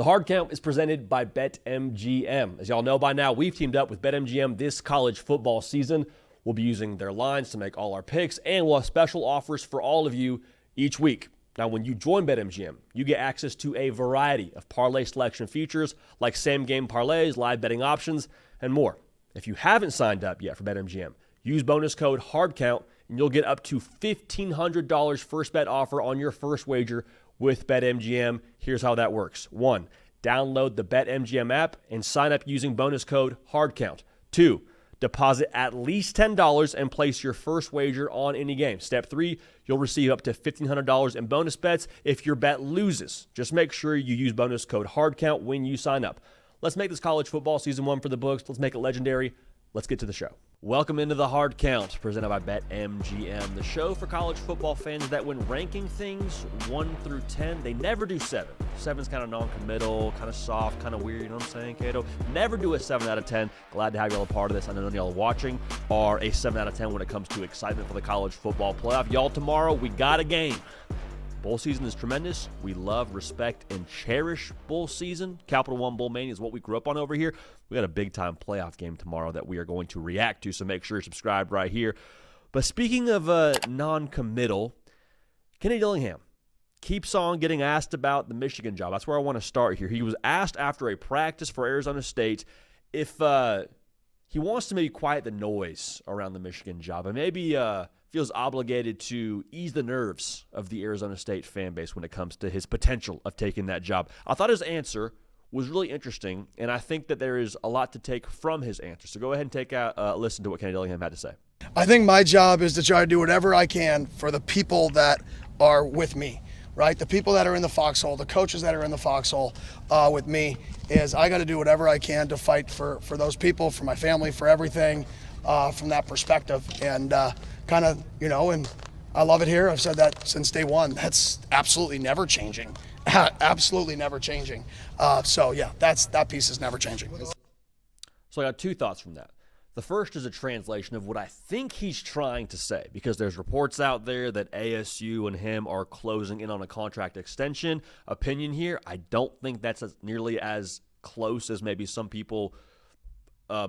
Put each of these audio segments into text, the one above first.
The Hard Count is presented by BetMGM. As y'all know by now, we've teamed up with BetMGM this college football season. We'll be using their lines to make all our picks, and we'll have special offers for all of you each week. Now, when you join BetMGM, you get access to a variety of parlay selection features like same-game parlays, live betting options, and more. If you haven't signed up yet for BetMGM, use bonus code HARDCOUNT, and you'll get up to $1,500 first bet offer on your first wager with BetMGM. Here's how that works. 1, download the BetMGM app and sign up using bonus code HARDCOUNT. 2, deposit at least $10 and place your first wager on any game. Step 3, you'll receive up to $1,500 in bonus bets if your bet loses. Just make sure you use bonus code HARDCOUNT when you sign up. Let's make this college football season 1 for the books. Let's make it legendary. Let's get to the show. Welcome into the Hard Count, presented by BetMGM, the show for college football fans that when ranking things 1 through 10, they never do 7. 7's kind of non-committal, kind of soft, kind of weird, you know what I'm saying, Kato? Never do a 7 out of 10. Glad to have y'all a part of this. I know none of y'all watching are a 7 out of 10 when it comes to excitement for the college football playoff. Y'all, tomorrow, we got a game. Bowl season is tremendous. We love, respect, and cherish bowl season. Capital One Bowl Mania is what we grew up on over here. We got a big-time playoff game tomorrow that we are going to react to, so make sure you're subscribed right here. But speaking of non-committal, Kenny Dillingham keeps on getting asked about the Michigan job. That's where I want to start here. He was asked after a practice for Arizona State if he wants to maybe quiet the noise around the Michigan job and maybe feels obligated to ease the nerves of the Arizona State fan base when it comes to his potential of taking that job. I thought his answer was really interesting, and I think that there is a lot to take from his answer. So go ahead and take a listen to what Kenny Dillingham had to say. I think my job is to try to do whatever I can for the people that are with me, right? The people that are in the foxhole, the coaches that are in the foxhole with me, is I got to do whatever I can to fight for those people, for my family, for everything from that perspective. And kind of, and I love it here. I've said that since day one. That's absolutely never changing. Absolutely never changing. So, yeah, that piece is never changing. So I got 2 thoughts from that. The first is a translation of what I think he's trying to say, because there's reports out there that ASU and him are closing in on a contract extension. Opinion here, I don't think that's nearly as close as maybe some people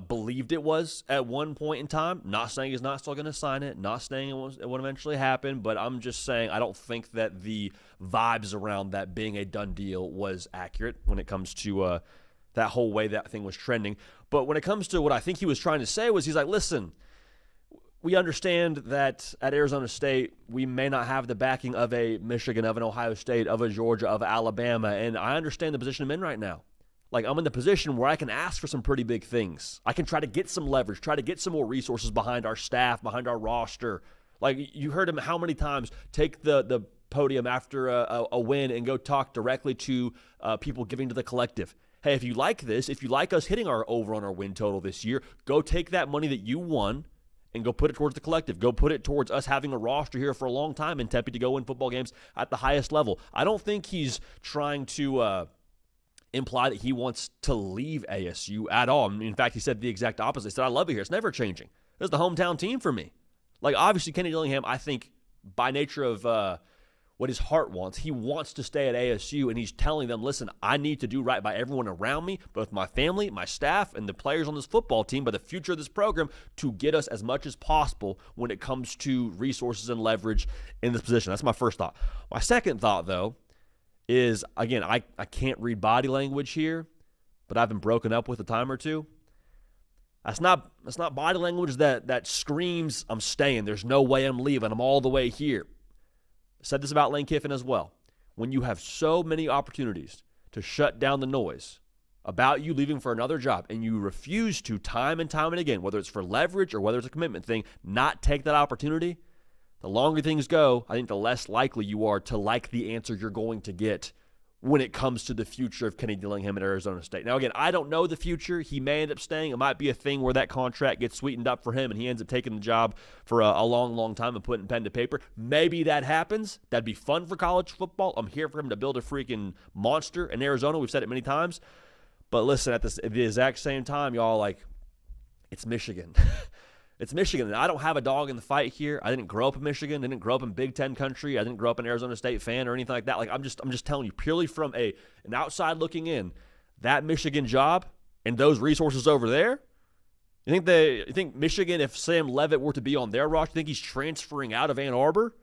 believed it was at one point in time. Not saying he's not still going to sign it, not saying it won't eventually happen, but I'm just saying I don't think that the vibes around that being a done deal was accurate when it comes to that whole way that thing was trending. But when it comes to what I think he was trying to say was he's like, listen, we understand that at Arizona State, we may not have the backing of a Michigan, of an Ohio State, of a Georgia, of Alabama, and I understand the position I'm in right now. Like, I'm in the position where I can ask for some pretty big things. I can try to get some leverage, try to get some more resources behind our staff, behind our roster. Like, you heard him how many times take the podium after a win and go talk directly to people giving to the collective. Hey, if you like this, if you like us hitting our over on our win total this year, go take that money that you won and go put it towards the collective. Go put it towards us having a roster here for a long time in Tempe to go win football games at the highest level. I don't think he's trying to imply that he wants to leave ASU at all. I mean, in fact, he said the exact opposite. He said, I love it here. It's never changing. This is the hometown team for me. Like, obviously, Kenny Dillingham, I think, by nature of what his heart wants, he wants to stay at ASU, and he's telling them, listen, I need to do right by everyone around me, both my family, my staff, and the players on this football team, by the future of this program, to get us as much as possible when it comes to resources and leverage in this position. That's my first thought. My second thought, though, is, again, I can't read body language here, but I've been broken up with a time or two. That's not body language that screams, I'm staying. There's no way I'm leaving. I'm all the way here. I said this about Lane Kiffin as well. When you have so many opportunities to shut down the noise about you leaving for another job, and you refuse to time and time and again, whether it's for leverage or whether it's a commitment thing, not take that opportunity, the longer things go, I think the less likely you are to like the answer you're going to get when it comes to the future of Kenny Dillingham at Arizona State. Now, again, I don't know the future. He may end up staying. It might be a thing where that contract gets sweetened up for him and he ends up taking the job for a long, long time and putting pen to paper. Maybe that happens. That'd be fun for college football. I'm here for him to build a freaking monster in Arizona. We've said it many times. But listen, at the exact same time, y'all, like, it's Michigan. It's Michigan, and I don't have a dog in the fight here. I didn't grow up in Michigan. I didn't grow up in Big Ten country. I didn't grow up an Arizona State fan or anything like that. Like I'm just telling you, purely from an outside looking in, that Michigan job and those resources over there. You think Michigan, if Sam Leavitt were to be on their roster, you think he's transferring out of Ann Arbor?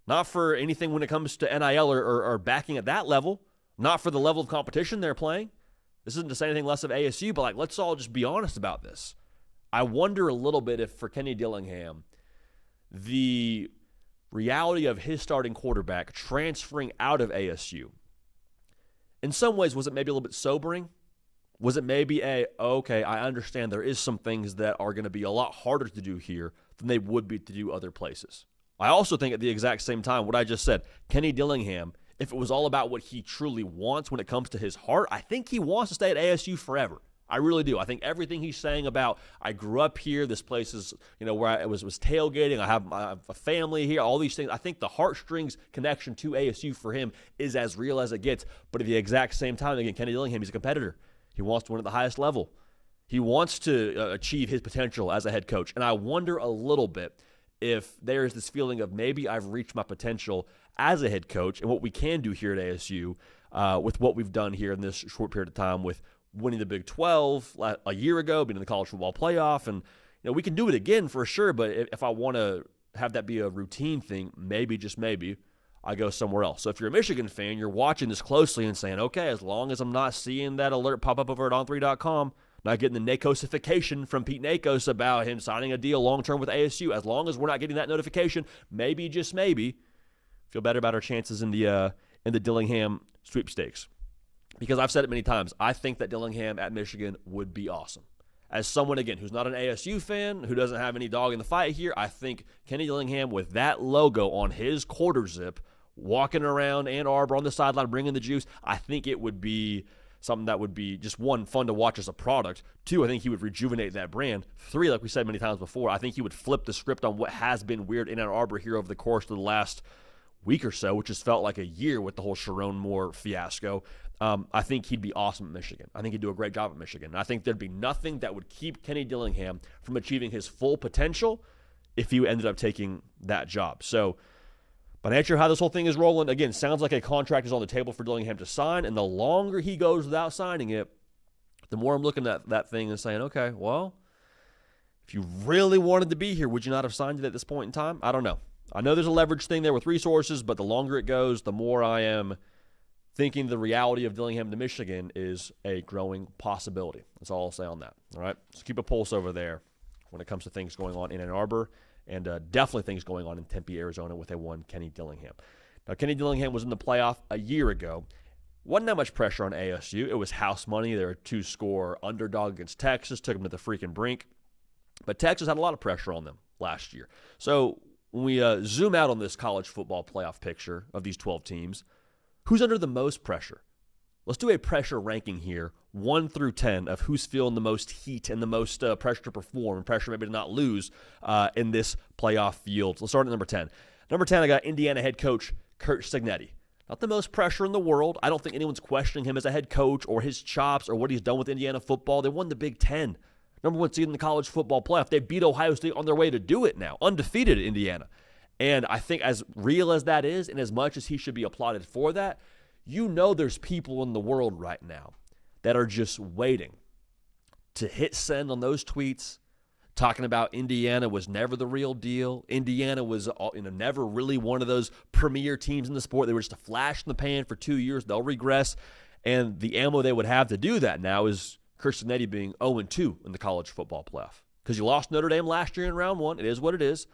Not for anything when it comes to NIL or backing at that level. Not for the level of competition they're playing. This isn't to say anything less of ASU, but like let's all just be honest about this. I wonder a little bit if for Kenny Dillingham, the reality of his starting quarterback transferring out of ASU, in some ways, was it maybe a little bit sobering? Was it maybe okay, I understand there is some things that are going to be a lot harder to do here than they would be to do other places. I also think at the exact same time, what I just said, Kenny Dillingham, if it was all about what he truly wants when it comes to his heart, I think he wants to stay at ASU forever. I really do. I think everything he's saying about, I grew up here, this place is, where I was tailgating, I have a family here, all these things. I think the heartstrings connection to ASU for him is as real as it gets. But at the exact same time, again, Kenny Dillingham, he's a competitor. He wants to win at the highest level. He wants to achieve his potential as a head coach. And I wonder a little bit if there's this feeling of maybe I've reached my potential as a head coach and what we can do here at ASU with what we've done here in this short period of time with winning the Big 12 a year ago, being in the college football playoff. And, we can do it again for sure, but if I want to have that be a routine thing, maybe, just maybe, I go somewhere else. So if you're a Michigan fan, you're watching this closely and saying, okay, as long as I'm not seeing that alert pop up over at on3.com, not getting the Nakosification from Pete Nakos about him signing a deal long-term with ASU, as long as we're not getting that notification, maybe, just maybe, feel better about our chances in the Dillingham sweepstakes. Because I've said it many times, I think that Dillingham at Michigan would be awesome. As someone, again, who's not an ASU fan, who doesn't have any dog in the fight here, I think Kenny Dillingham with that logo on his quarter zip, walking around Ann Arbor on the sideline, bringing the juice, I think it would be something that would be, just one, fun to watch as a product. Two, I think he would rejuvenate that brand. Three, like we said many times before, I think he would flip the script on what has been weird in Ann Arbor here over the course of the last week or so, which has felt like a year with the whole Sharon Moore fiasco. I think he'd be awesome at Michigan. I think he'd do a great job at Michigan. And I think there'd be nothing that would keep Kenny Dillingham from achieving his full potential if he ended up taking that job. So, by nature of how this whole thing is rolling, again, sounds like a contract is on the table for Dillingham to sign, and the longer he goes without signing it, the more I'm looking at that thing and saying, okay, well, if you really wanted to be here, would you not have signed it at this point in time? I don't know. I know there's a leverage thing there with resources, but the longer it goes, the more I am thinking the reality of Dillingham to Michigan is a growing possibility. That's all I'll say on that. All right? So keep a pulse over there when it comes to things going on in Ann Arbor and definitely things going on in Tempe, Arizona with a one Kenny Dillingham. Now, Kenny Dillingham was in the playoff a year ago. Wasn't that much pressure on ASU. It was house money. They were a 2-score underdog against Texas, took them to the freaking brink. But Texas had a lot of pressure on them last year. So when we zoom out on this college football playoff picture of these 12 teams, who's under the most pressure? Let's do a pressure ranking here, 1 through 10, of who's feeling the most heat and the most pressure to perform and pressure maybe to not lose in this playoff field. Let's start at number 10. Number 10, I got Indiana head coach Curt Cignetti. Not the most pressure in the world. I don't think anyone's questioning him as a head coach or his chops or what he's done with Indiana football. They won the Big Ten. Number 1 seed in the college football playoff. They beat Ohio State on their way to do it now, undefeated at Indiana. And I think as real as that is, and as much as he should be applauded for that, there's people in the world right now that are just waiting to hit send on those tweets, talking about Indiana was never the real deal. Indiana was never really one of those premier teams in the sport. They were just a flash in the pan for 2 years. They'll regress. And the ammo they would have to do that now is Curt Cignetti being 0-2 in the college football playoff. Because you lost Notre Dame last year in round 1. It is what it is.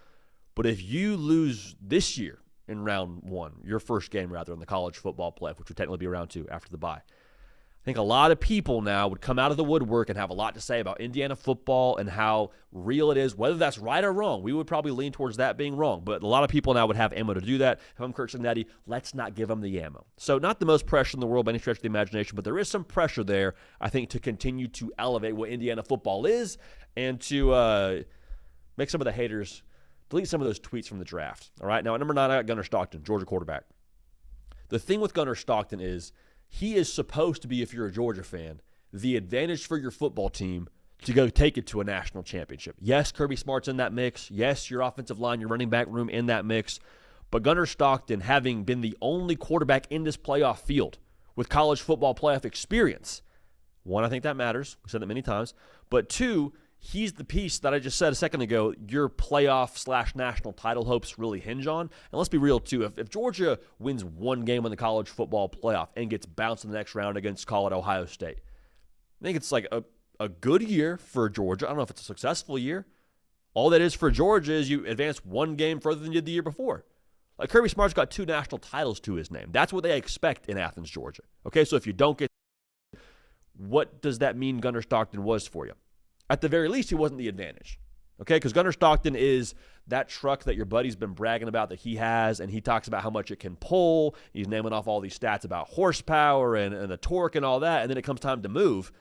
But if you lose this year in round 1, your first game rather in the college football playoff, which would technically be round 2 after the bye, I think a lot of people now would come out of the woodwork and have a lot to say about Indiana football and how real it is. Whether that's right or wrong, we would probably lean towards that being wrong. But a lot of people now would have ammo to do that. If I'm Curt Cignetti, let's not give them the ammo. So not the most pressure in the world by any stretch of the imagination, but there is some pressure there, I think, to continue to elevate what Indiana football is and to make some of the haters delete some of those tweets from the draft. All right, now at number 9, I got Gunnar Stockton, Georgia quarterback. The thing with Gunnar Stockton is he is supposed to be, if you're a Georgia fan, the advantage for your football team to go take it to a national championship. Yes, Kirby Smart's in that mix. Yes, your offensive line, your running back room in that mix. But Gunnar Stockton, having been the only quarterback in this playoff field with college football playoff experience, one, I think that matters. We've said that many times. But two, he's the piece that I just said a second ago your playoff/national title hopes really hinge on. And let's be real, too. If Georgia wins one game in the college football playoff and gets bounced in the next round against, call it, Ohio State, I think it's like a good year for Georgia. I don't know if it's a successful year. All that is for Georgia is you advance one game further than you did the year before. Like Kirby Smart's got 2 national titles to his name. That's what they expect in Athens, Georgia. Okay, so if you don't get, what does that mean Gunnar Stockton was for you? At the very least, he wasn't the advantage. Okay, because Gunnar Stockton is that truck that your buddy's been bragging about that he has, and he talks about how much it can pull. He's naming off all these stats about horsepower and the torque and all that, and then it comes time to move.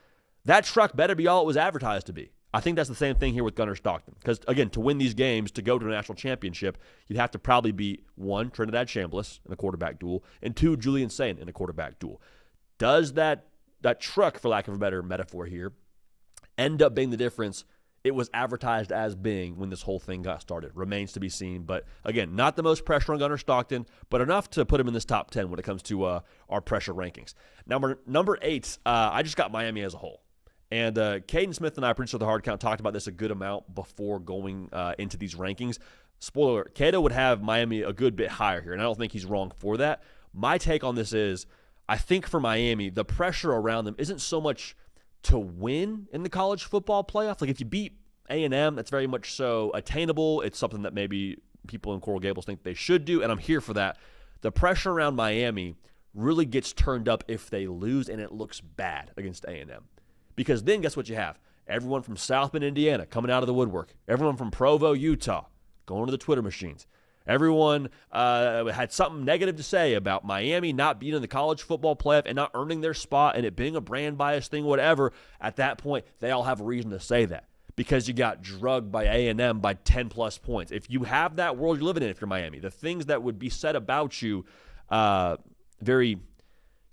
That truck better be all it was advertised to be. I think that's the same thing here with Gunnar Stockton. Because, again, to win these games, to go to a national championship, you'd have to probably beat, 1, Trinidad Chambliss in a quarterback duel, and 2, Julian Sayin in a quarterback duel. Does that truck, for lack of a better metaphor here, end up being the difference it was advertised as being when this whole thing got started? Remains to be seen. But, again, not the most pressure on Gunnar Stockton, but enough to put him in this top 10 when it comes to our pressure rankings. Number 8, I just got Miami as a whole. And Kaiden Smith and I, producer of the Hard Count, talked about this a good amount before going into these rankings. Spoiler alert, Cato would have Miami a good bit higher here, and I don't think he's wrong for that. My take on this is, I think for Miami, the pressure around them isn't so much to win in the college football playoff. Like if you beat A&M, that's very much so attainable. It's something that maybe people in Coral Gables think they should do, and I'm here for that. The pressure around Miami really gets turned up if they lose and it looks bad against A&M. Because then guess what you have? Everyone from South Bend, Indiana coming out of the woodwork. Everyone from Provo, Utah going to the Twitter machines. Everyone had something negative to say about Miami not being in the college football playoff and not earning their spot and it being a brand bias thing, whatever. At that point, they all have a reason to say that because you got drugged by A&M by 10-plus points. If you have that world you're living in, if you're Miami, the things that would be said about you very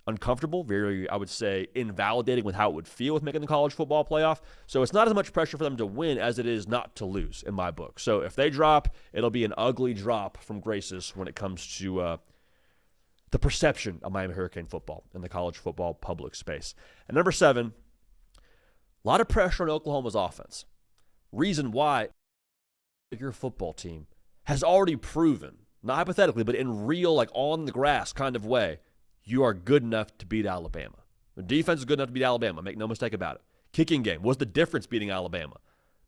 uncomfortable, very, I would say, invalidating with how it would feel with making the college football playoff. So it's not as much pressure for them to win as it is not to lose in my book. So if they drop, it'll be an ugly drop from graces when it comes to the perception of Miami Hurricane football in the college football public space. And number 7, a lot of pressure on Oklahoma's offense. Reason why your football team has already proven, not hypothetically, but in real, like on the grass kind of way, you are good enough to beat Alabama. The defense is good enough to beat Alabama. Make no mistake about it. Kicking game. What's the difference beating Alabama? I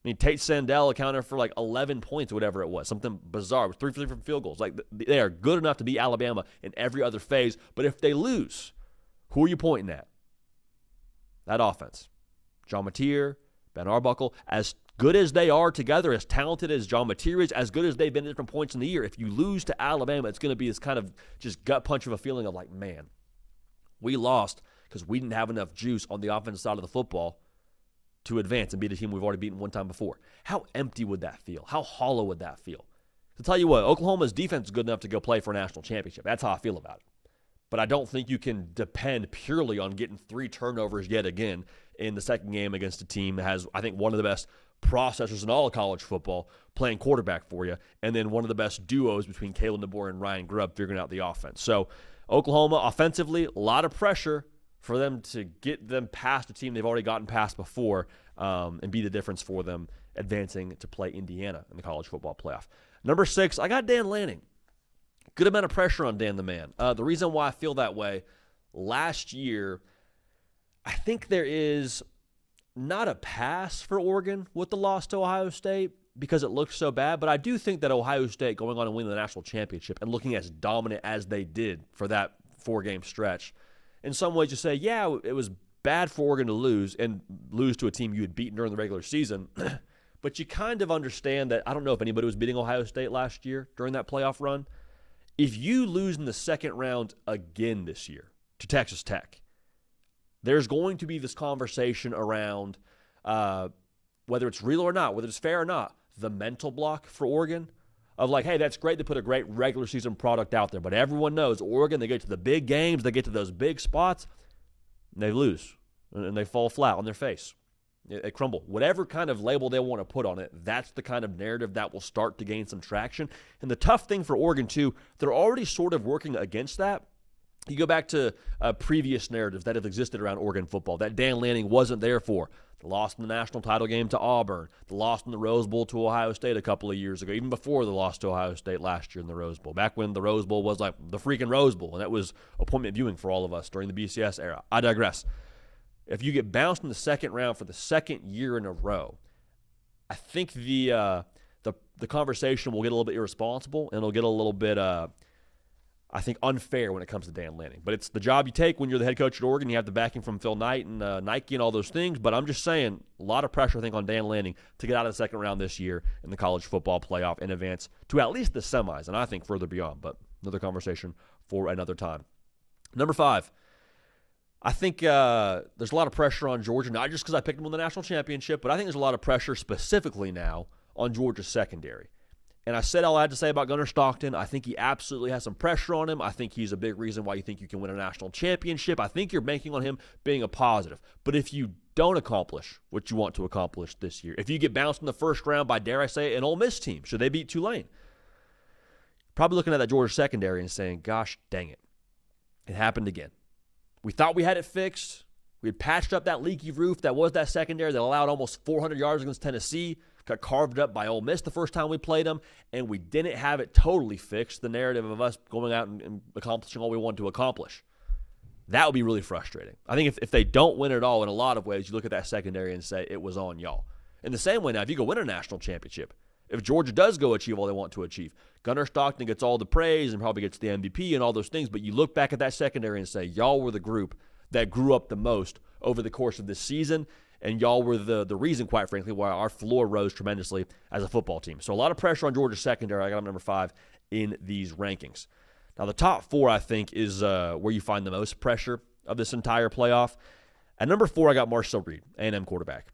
mean, Tate Sandell accounted for like 11 points or whatever it was. Something bizarre. 3 for 3 from field goals. Like they are good enough to beat Alabama in every other phase. But if they lose, who are you pointing at? That offense. John Mateer, Ben Arbuckle, as good as they are together, as talented as John Mateer is, as good as they've been at different points in the year, if you lose to Alabama, it's going to be this kind of just gut punch of a feeling of like, man, we lost because we didn't have enough juice on the offensive side of the football to advance and beat a team we've already beaten one time before. How empty would that feel? How hollow would that feel? To tell you what, Oklahoma's defense is good enough to go play for a national championship. That's how I feel about it. But I don't think you can depend purely on getting 3 turnovers yet again in the second game against a team that has, I think, one of the best processors in all of college football playing quarterback for you, and then one of the best duos between Kalen DeBoer and Ryan Grubb figuring out the offense. So Oklahoma, offensively, a lot of pressure for them to get them past a team they've already gotten past before and be the difference for them advancing to play Indiana in the college football playoff. Number 6, I got Dan Lanning. Good amount of pressure on Dan the man. The reason why I feel that way, last year, I think there is not a pass for Oregon with the loss to Ohio State because it looked so bad, but I do think that Ohio State going on and winning the national championship and looking as dominant as they did for that 4-game stretch, in some ways you say, yeah, it was bad for Oregon to lose and lose to a team you had beaten during the regular season, but you kind of understand that I don't know if anybody was beating Ohio State last year during that playoff run. If you lose in the second round again this year to Texas Tech, there's going to be this conversation around whether it's real or not, whether it's fair or not, the mental block for Oregon of like, hey, that's great to put a great regular season product out there, but everyone knows Oregon, they get to the big games, they get to those big spots, and they lose, and they fall flat on their face. It crumble. Whatever kind of label they want to put on it, that's the kind of narrative that will start to gain some traction. And the tough thing for Oregon, too, they're already sort of working against that. You go back to previous narratives that have existed around Oregon football that Dan Lanning wasn't there for. The loss in the national title game to Auburn, the loss in the Rose Bowl to Ohio State a couple of years ago, even before the loss to Ohio State last year in the Rose Bowl, back when the Rose Bowl was like the freaking Rose Bowl, and that was appointment viewing for all of us during the BCS era. I digress. If you get bounced in the second round for the second year in a row, I think the conversation will get a little bit irresponsible, and it'll get a little bit I think, unfair when it comes to Dan Lanning. But it's the job you take when you're the head coach at Oregon. You have the backing from Phil Knight and Nike and all those things. But I'm just saying, a lot of pressure, I think, on Dan Lanning to get out of the second round this year in the college football playoff and advance to at least the semis, and I think further beyond. But another conversation for another time. Number 5, I think there's a lot of pressure on Georgia, not just because I picked them in the national championship, but I think there's a lot of pressure specifically now on Georgia's secondary. And I said all I had to say about Gunnar Stockton. I think he absolutely has some pressure on him. I think he's a big reason why you think you can win a national championship. I think you're banking on him being a positive. But if you don't accomplish what you want to accomplish this year, if you get bounced in the first round by, dare I say, an Ole Miss team, should they beat Tulane? Probably looking at that Georgia secondary and saying, gosh, dang it. It happened again. We thought we had it fixed. We had patched up that leaky roof that was that secondary that allowed almost 400 yards against Tennessee. Got carved up by Ole Miss the first time we played them, and we didn't have it totally fixed, the narrative of us going out and accomplishing all we wanted to accomplish. That would be really frustrating. I think if they don't win it all, in a lot of ways, you look at that secondary and say, it was on y'all. In the same way now, if you go win a national championship, if Georgia does go achieve all they want to achieve, Gunnar Stockton gets all the praise and probably gets the MVP and all those things, but you look back at that secondary and say, y'all were the group that grew up the most over the course of this season, and y'all were the reason, quite frankly, why our floor rose tremendously as a football team. So a lot of pressure on Georgia's secondary. I got them number 5 in these rankings. Now, the top 4, I think, is where you find the most pressure of this entire playoff. At number 4, I got Marcel Reed, A&M quarterback.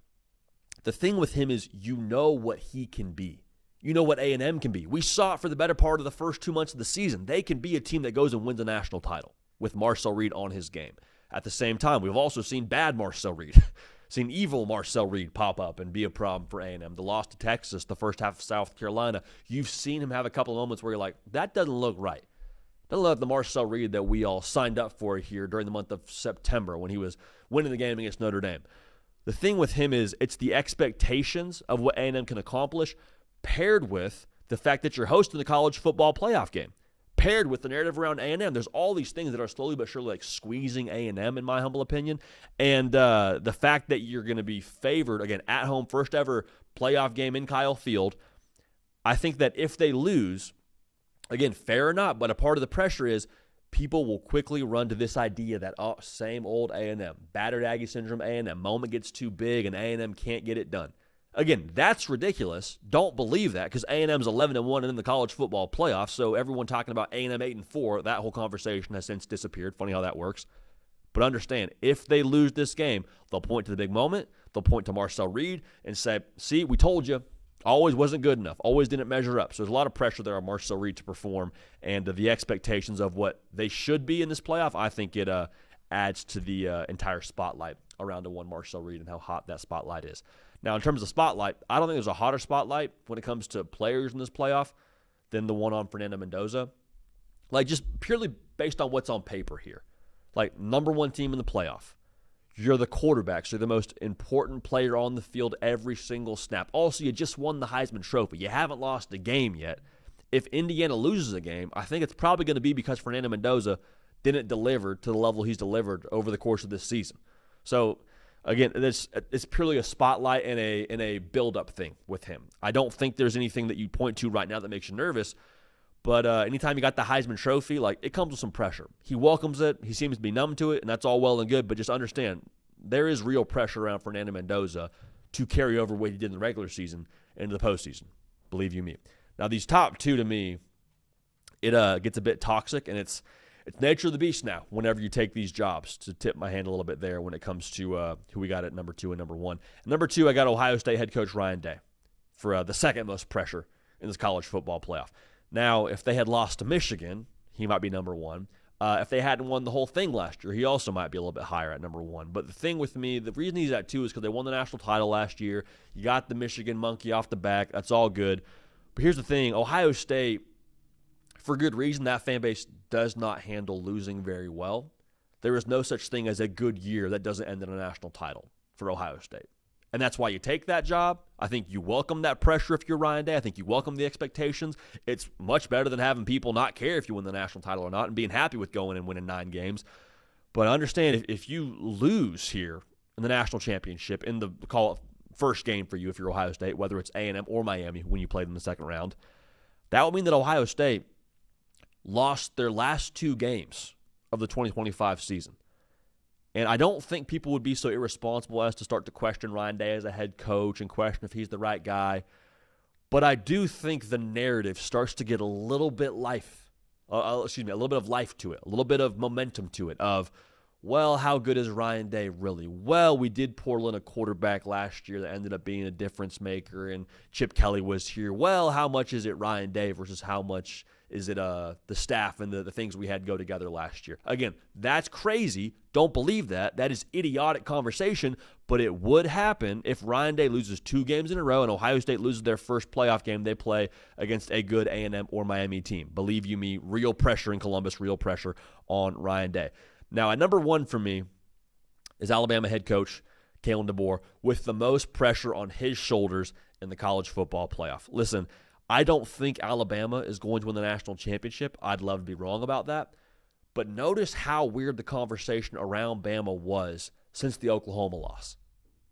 The thing with him is you know what he can be. You know what A&M can be. We saw it for the better part of the first 2 months of the season. They can be a team that goes and wins a national title with Marcel Reed on his game. At the same time, we've also seen bad Marcel Reed. Seen evil Marcel Reed pop up and be a problem for A&M. The loss to Texas, the first half of South Carolina, you've seen him have a couple of moments where you're like, that doesn't look right. Doesn't look like the Marcel Reed that we all signed up for here during the month of September when he was winning the game against Notre Dame. The thing with him is it's the expectations of what A&M can accomplish paired with the fact that you're hosting the college football playoff game. Paired with the narrative around A&M, there's all these things that are slowly but surely like squeezing A&M, in my humble opinion. And the fact that you're going to be favored, again, at home, first ever playoff game in Kyle Field, I think that if they lose, again, fair or not, but a part of the pressure is people will quickly run to this idea that, oh, same old A&M, battered Aggie syndrome A&M, moment gets too big and A&M can't get it done. Again, that's ridiculous. Don't believe that because A&M's 11-1 and in the college football playoffs. So everyone talking about A&M 8-4, that whole conversation has since disappeared. Funny how that works. But understand, if they lose this game, they'll point to the big moment. They'll point to Marcel Reed and say, see, we told you. Always wasn't good enough. Always didn't measure up. So there's a lot of pressure there on Marcel Reed to perform. And the expectations of what they should be in this playoff, I think it adds to the entire spotlight around the one Marcel Reed and how hot that spotlight is. Now, in terms of spotlight, I don't think there's a hotter spotlight when it comes to players in this playoff than the one on Fernando Mendoza. Like, just purely based on what's on paper here. Like, number 1 team in the playoff. You're the quarterback, so you're the most important player on the field every single snap. Also, you just won the Heisman Trophy. You haven't lost a game yet. If Indiana loses a game, I think it's probably going to be because Fernando Mendoza didn't deliver to the level he's delivered over the course of this season. So, again, it's purely a spotlight and a build-up thing with him. I don't think there's anything that you point to right now that makes you nervous, but anytime you got the Heisman Trophy, like, it comes with some pressure. He welcomes it. He seems to be numb to it, and that's all well and good, but just understand, there is real pressure around Fernando Mendoza to carry over what he did in the regular season into the postseason. Believe you me. Now, these top 2, to me, it gets a bit toxic, and it's nature of the beast now whenever you take these jobs, to tip my hand a little bit there when it comes to who we got at number 2 and number 1. At number 2, I got Ohio State head coach Ryan Day for the second most pressure in this college football playoff. Now, if they had lost to Michigan, he might be number 1. If they hadn't won the whole thing last year, he also might be a little bit higher at number 1. But the thing with me, the reason he's at 2 is because they won the national title last year. You got the Michigan monkey off the back. That's all good. But here's the thing. Ohio State, for good reason, that fan base does not handle losing very well. There is no such thing as a good year that doesn't end in a national title for Ohio State. And that's why you take that job. I think you welcome that pressure if you're Ryan Day. I think you welcome the expectations. It's much better than having people not care if you win the national title or not and being happy with going and winning 9 games. But understand, if you lose here in the national championship, in the call it first game for you if you're Ohio State, whether it's A&M or Miami when you played in the second round, that would mean that Ohio State lost their last 2 games of the 2025 season. And I don't think people would be so irresponsible as to start to question Ryan Day as a head coach and question if he's the right guy. But I do think the narrative starts to get a little bit a little bit of life to it, a little bit of momentum to it of, well, how good is Ryan Day really? Well, we did pour in a quarterback last year that ended up being a difference maker, and Chip Kelly was here. Well, how much is it Ryan Day versus how much is it the staff and the things we had go together last year? Again, that's crazy. Don't believe that. That is idiotic conversation, but it would happen if Ryan Day loses 2 games in a row and Ohio State loses their first playoff game they play against a good A&M or Miami team. Believe you me, real pressure in Columbus, real pressure on Ryan Day. Now, at number 1 for me is Alabama head coach Kalen DeBoer with the most pressure on his shoulders in the college football playoff. Listen, I don't think Alabama is going to win the national championship. I'd love to be wrong about that. But notice how weird the conversation around Bama was since the Oklahoma loss.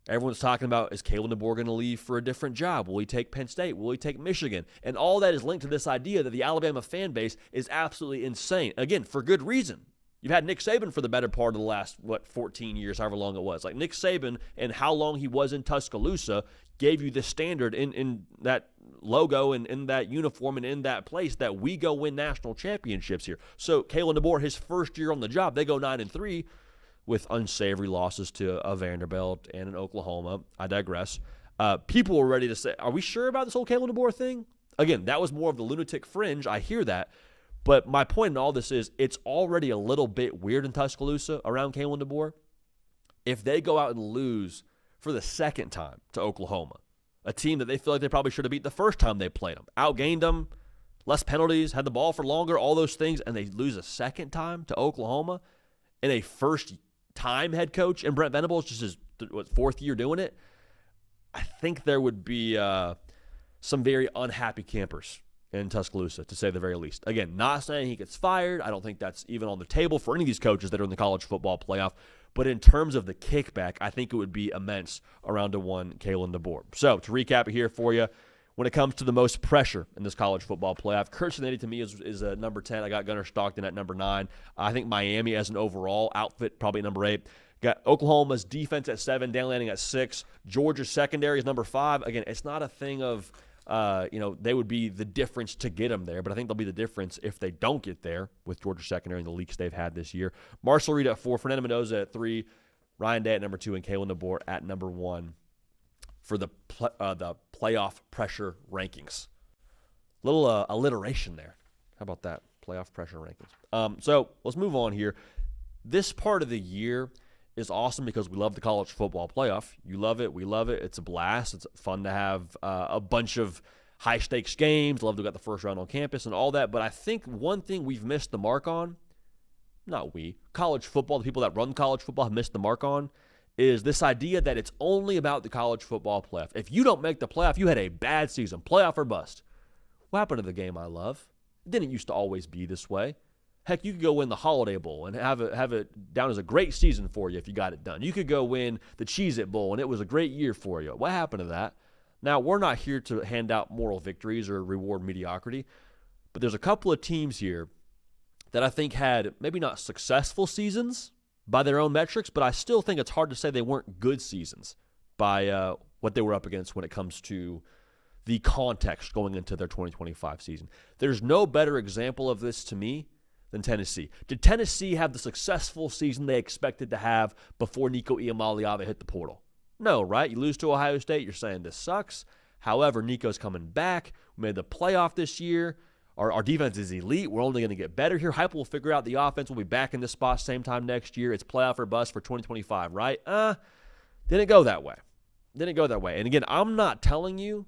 Everyone's talking about, is Kalen DeBoer going to leave for a different job? Will he take Penn State? Will he take Michigan? And all that is linked to this idea that the Alabama fan base is absolutely insane. Again, for good reason. You've had Nick Saban for the better part of the last, 14 years, however long it was. Like Nick Saban and how long he was in Tuscaloosa gave you the standard in that logo and in that uniform and in that place that we go win national championships here. So Kalen DeBoer, his first year on the job, they go 9-3 with unsavory losses to a Vanderbilt and an Oklahoma. I digress. People were ready to say, are we sure about this whole Kalen DeBoer thing? Again, that was more of the lunatic fringe. I hear that. But my point in all this is it's already a little bit weird in Tuscaloosa around Kalen DeBoer. If they go out and lose for the second time to Oklahoma, a team that they feel like they probably should have beat the first time they played them, outgained them, less penalties, had the ball for longer, all those things, and they lose a second time to Oklahoma, and a first-time head coach, and Brent Venables just his 4th year doing it, I think there would be some very unhappy campers in Tuscaloosa, to say the very least. Again, not saying he gets fired. I don't think that's even on the table for any of these coaches that are in the college football playoff. But in terms of the kickback, I think it would be immense around a one Kalen DeBoer. So to recap it here for you, when it comes to the most pressure in this college football playoff, Cincinnati to me is number 10. I got Gunnar Stockton at number 9. I think Miami as an overall outfit, probably number 8. Got Oklahoma's defense at 7, Dan Lanning at 6. Georgia's secondary is number 5. Again, it's not a thing of they would be the difference to get them there, but I think they'll be the difference if they don't get there with Georgia secondary and the leaks they've had this year. Marshall Reed at 4, Fernando Mendoza at 3, Ryan Day at number 2, and Kalen DeBoer at number 1 for the playoff pressure rankings. Little alliteration there. How about that? Playoff pressure rankings. So let's move on here. This part of the year is awesome because we love the college football playoff. You love it. We love it. It's a blast. It's fun to have a bunch of high-stakes games. Love to get the first round on campus and all that. But I think one thing we've missed the mark on, not we, college football, the people that run college football have missed the mark on, is this idea that it's only about the college football playoff. If you don't make the playoff, you had a bad season, playoff or bust. What happened to the game I love? It didn't used to always be this way. Heck, you could go win the Holiday Bowl and have it down as a great season for you if you got it done. You could go win the Cheez-It Bowl, and it was a great year for you. What happened to that? Now, we're not here to hand out moral victories or reward mediocrity, but there's a couple of teams here that I think had maybe not successful seasons by their own metrics, but I still think it's hard to say they weren't good seasons by what they were up against when it comes to the context going into their 2025 season. There's no better example of this to me than Tennessee. Did Tennessee have the successful season they expected to have before Nico Iamaleava hit the portal? No, right? You lose to Ohio State, you're saying this sucks. However, Nico's coming back. We made the playoff this year. Our defense is elite. We're only going to get better here. Heupel will figure out the offense. We'll be back in this spot same time next year. It's playoff or bust for 2025, right? Didn't go that way. And again, I'm not telling you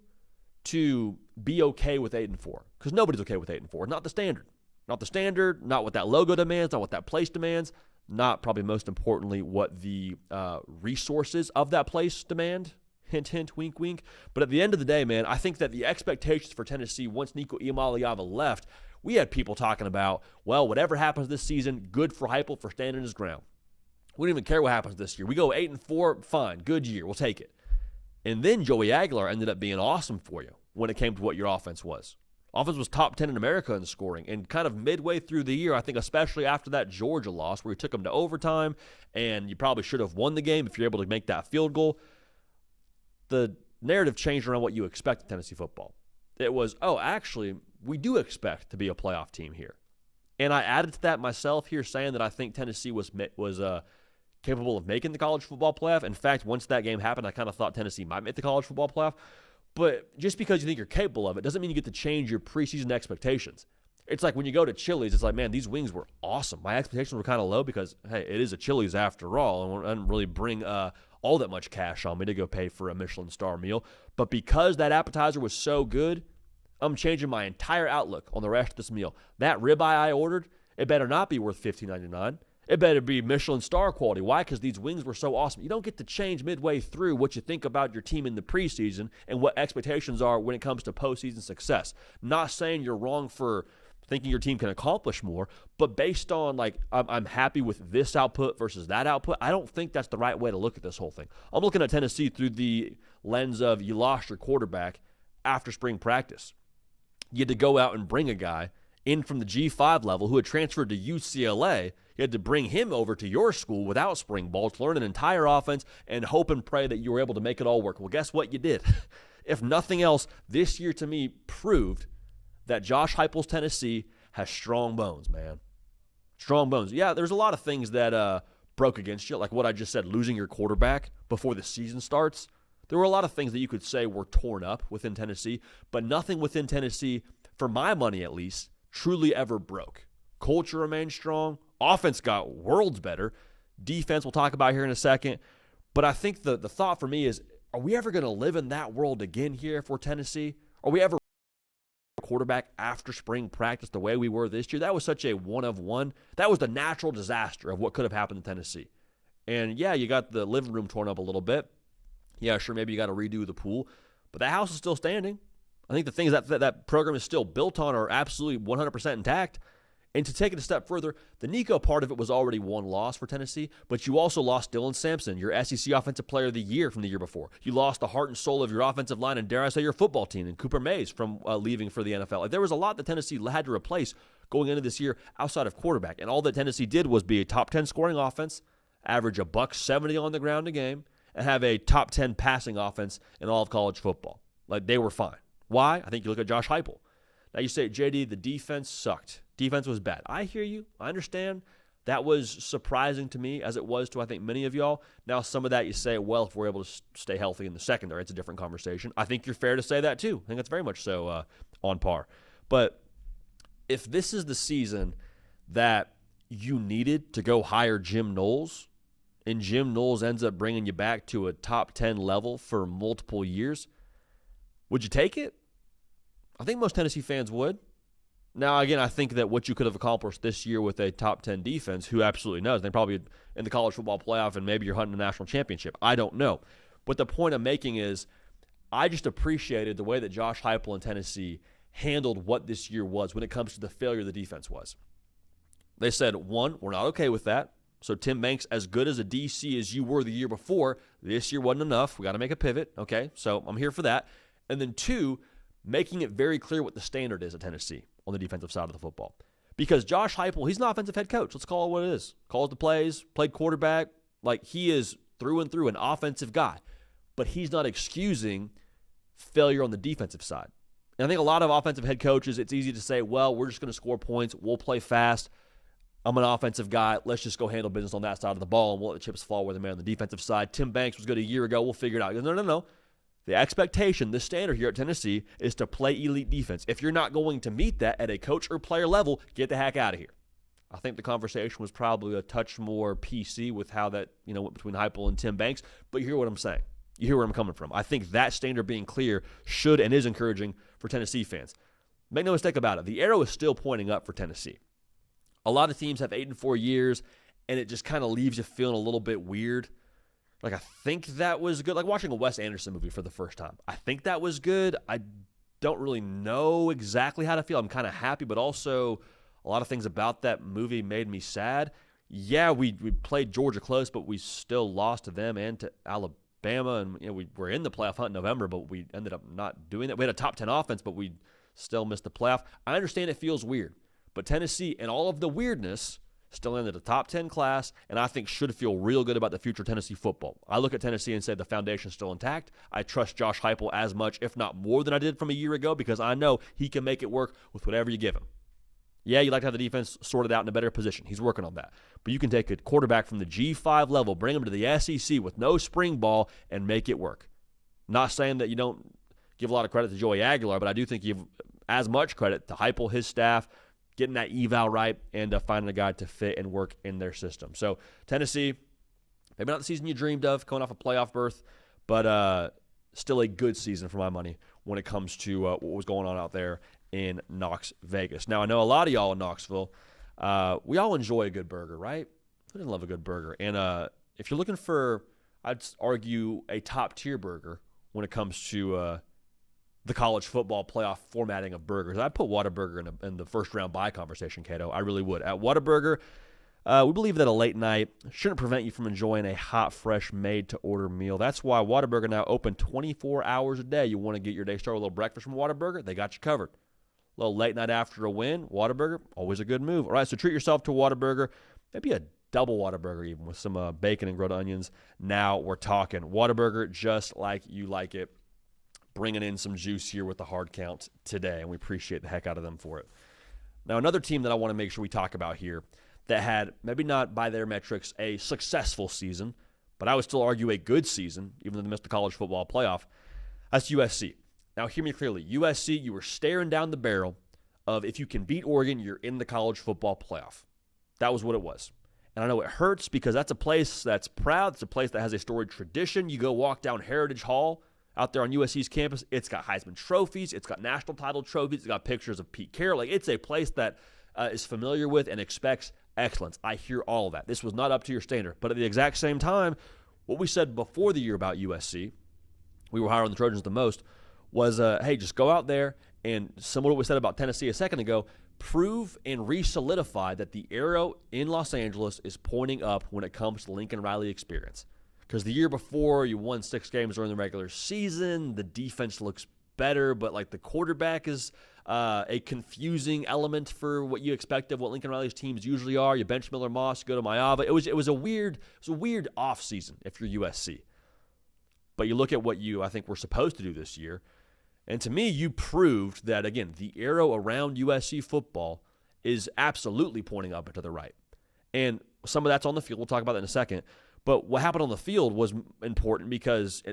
to be okay with 8-4 because nobody's okay with 8-4. Not the standard. Not what that logo demands, not what that place demands, not probably most importantly what the resources of that place demand. Hint, hint, wink, wink. But at the end of the day, man, I think that the expectations for Tennessee, once Nico Iamaleava left, we had people talking about, well, whatever happens this season, good for Heupel for standing his ground. We don't even care what happens this year. We go 8-4, fine, good year, we'll take it. And then Joey Aguilar ended up being awesome for you when it came to what your offense was. Offense was top 10 in America in scoring. And kind of midway through the year, I think especially after that Georgia loss where you took them to overtime and you probably should have won the game if you're able to make that field goal, the narrative changed around what you expect in Tennessee football. It was, actually, we do expect to be a playoff team here. And I added to that myself here saying that I think Tennessee was capable of making the college football playoff. In fact, once that game happened, I kind of thought Tennessee might make the college football playoff. But just because you think you're capable of it doesn't mean you get to change your preseason expectations. It's like when you go to Chili's, it's like, man, these wings were awesome. My expectations were kind of low because, hey, it is a Chili's after all, and I didn't really bring all that much cash on me to go pay for a Michelin star meal. But because that appetizer was so good, I'm changing my entire outlook on the rest of this meal. That ribeye I ordered, it better not be worth $15.99. It better be Michelin star quality. Why? Because these wings were so awesome. You don't get to change midway through what you think about your team in the preseason and what expectations are when it comes to postseason success. Not saying you're wrong for thinking your team can accomplish more, but based on I'm happy with this output versus that output, I don't think that's the right way to look at this whole thing. I'm looking at Tennessee through the lens of you lost your quarterback after spring practice. You had to go out and bring a guy in from the G5 level who had transferred to UCLA. You had to bring him over to your school without spring ball to learn an entire offense and hope and pray that you were able to make it all work. Well, guess what? You did. If nothing else, this year to me proved that Josh Heupel's Tennessee has strong bones, man. Strong bones. Yeah, there's a lot of things that broke against you, like what I just said, losing your quarterback before the season starts. There were a lot of things that you could say were torn up within Tennessee, but nothing within Tennessee, for my money at least, truly ever broke. Culture remained strong. Offense got worlds better. Defense we'll talk about here in a second. But I think the thought for me is, are we ever going to live in that world again here for Tennessee? Are we ever quarterback after spring practice the way we were this year? That was such a one of one. That was the natural disaster of what could have happened in Tennessee. And yeah, you got the living room torn up a little bit. Yeah, sure, maybe you got to redo the pool. But that house is still standing. I think the things that program is still built on are absolutely 100% intact. And to take it a step further, the Nico part of it was already one loss for Tennessee, but you also lost Dylan Sampson, your SEC Offensive Player of the Year from the year before. You lost the heart and soul of your offensive line, and dare I say your football team, and Cooper Mays from leaving for the NFL. There was a lot that Tennessee had to replace going into this year outside of quarterback, and all that Tennessee did was be a top 10 scoring offense, average $170 on the ground a game, and have a top 10 passing offense in all of college football. They were fine. Why? I think you look at Josh Heupel. Now you say, JD, the defense sucked. Defense was bad. I hear you. I understand. That was surprising to me, as it was to, I think, many of y'all. Now, some of that you say, well, if we're able to stay healthy in the secondary, it's a different conversation. I think you're fair to say that, too. I think that's very much so on par. But if this is the season that you needed to go hire Jim Knowles, and Jim Knowles ends up bringing you back to a top 10 level for multiple years, would you take it? I think most Tennessee fans would. Now, again, I think that what you could have accomplished this year with a top 10 defense, who absolutely knows? They probably in the college football playoff, and maybe you're hunting a national championship. I don't know. But the point I'm making is I just appreciated the way that Josh Heupel and Tennessee handled what this year was when it comes to the failure the defense was. They said, one, we're not okay with that. So Tim Banks, as good as a DC as you were the year before, this year wasn't enough. We got to make a pivot. Okay, so I'm here for that. And then two, making it very clear what the standard is at Tennessee on the defensive side of the football. Because Josh Heupel, he's an offensive head coach. Let's call it what it is. Calls the plays, played quarterback. He is through and through an offensive guy. But he's not excusing failure on the defensive side. And I think a lot of offensive head coaches, it's easy to say, well, we're just going to score points. We'll play fast. I'm an offensive guy. Let's just go handle business on that side of the ball, and we'll let the chips fall where they may on the defensive side. Tim Banks was good a year ago. We'll figure it out. He goes, no. The expectation, the standard here at Tennessee is to play elite defense. If you're not going to meet that at a coach or player level, get the heck out of here. I think the conversation was probably a touch more PC with how that went between Heupel and Tim Banks, but you hear what I'm saying. You hear where I'm coming from. I think that standard being clear should and is encouraging for Tennessee fans. Make no mistake about it. The arrow is still pointing up for Tennessee. A lot of teams have 8-4 years, and it just kind of leaves you feeling a little bit weird. Like, I think that was good. Like watching a Wes Anderson movie for the first time. I think that was good. I don't really know exactly how to feel. I'm kind of happy, but also a lot of things about that movie made me sad. Yeah, we played Georgia close, but we still lost to them and to Alabama. And we were in the playoff hunt in November, but we ended up not doing that. We had a top 10 offense, but we still missed the playoff. I understand it feels weird, but Tennessee and all of the weirdness still ended a top 10 class, and I think should feel real good about the future of Tennessee football. I look at Tennessee and say the foundation's still intact. I trust Josh Heupel as much, if not more, than I did from a year ago because I know he can make it work with whatever you give him. Yeah, you like to have the defense sorted out in a better position. He's working on that. But you can take a quarterback from the G5 level, bring him to the SEC with no spring ball, and make it work. Not saying that you don't give a lot of credit to Joey Aguilar, but I do think you give as much credit to Heupel, his staff, getting that eval right, and finding a guy to fit and work in their system. So Tennessee, maybe not the season you dreamed of, coming off a playoff berth, but still a good season for my money when it comes to what was going on out there in Knox Vegas. Now, I know a lot of y'all in Knoxville, we all enjoy a good burger, right? Who doesn't love a good burger? And if you're looking for, I'd argue, a top-tier burger when it comes to the college football playoff formatting of burgers, I'd put Whataburger in the first-round buy conversation, Cato. I really would. At Whataburger, we believe that a late night shouldn't prevent you from enjoying a hot, fresh, made-to-order meal. That's why Whataburger now open 24 hours a day. You want to get your day started with a little breakfast from Whataburger? They got you covered. A little late night after a win, Whataburger, always a good move. All right, so treat yourself to Whataburger, maybe a double Whataburger even with some bacon and grilled onions. Now we're talking. Whataburger just like you like it. Bringing in some juice here with the hard count today, and we appreciate the heck out of them for it. Now, another team that I want to make sure we talk about here that had, maybe not by their metrics, a successful season, but I would still argue a good season, even though they missed the college football playoff, that's USC. Now, hear me clearly. USC, you were staring down the barrel of if you can beat Oregon, you're in the college football playoff. That was what it was. And I know it hurts because that's a place that's proud. It's a place that has a storied tradition. You go walk down Heritage Hall out there on USC's campus. It's got Heisman trophies. It's got national title trophies. It's got pictures of Pete Carroll. Like, it's a place that is familiar with and expects excellence. I hear all of that. This was not up to your standard. But at the exact same time, what we said before the year about USC, we were higher on the Trojans the most, was, hey, just go out there and similar to what we said about Tennessee a second ago, prove and re-solidify that the arrow in Los Angeles is pointing up when it comes to the Lincoln Riley experience. Because the year before, you won 6 games during the regular season. The defense looks better, but like the quarterback is a confusing element for what you expect of what Lincoln Riley's teams usually are. You bench Miller Moss, you go to Maava. It was a weird offseason if you're USC. But you look at what I think we're supposed to do this year, and to me, you proved that, again, the arrow around USC football is absolutely pointing up and to the right. And some of that's on the field. We'll talk about that in a second. But what happened on the field was important because,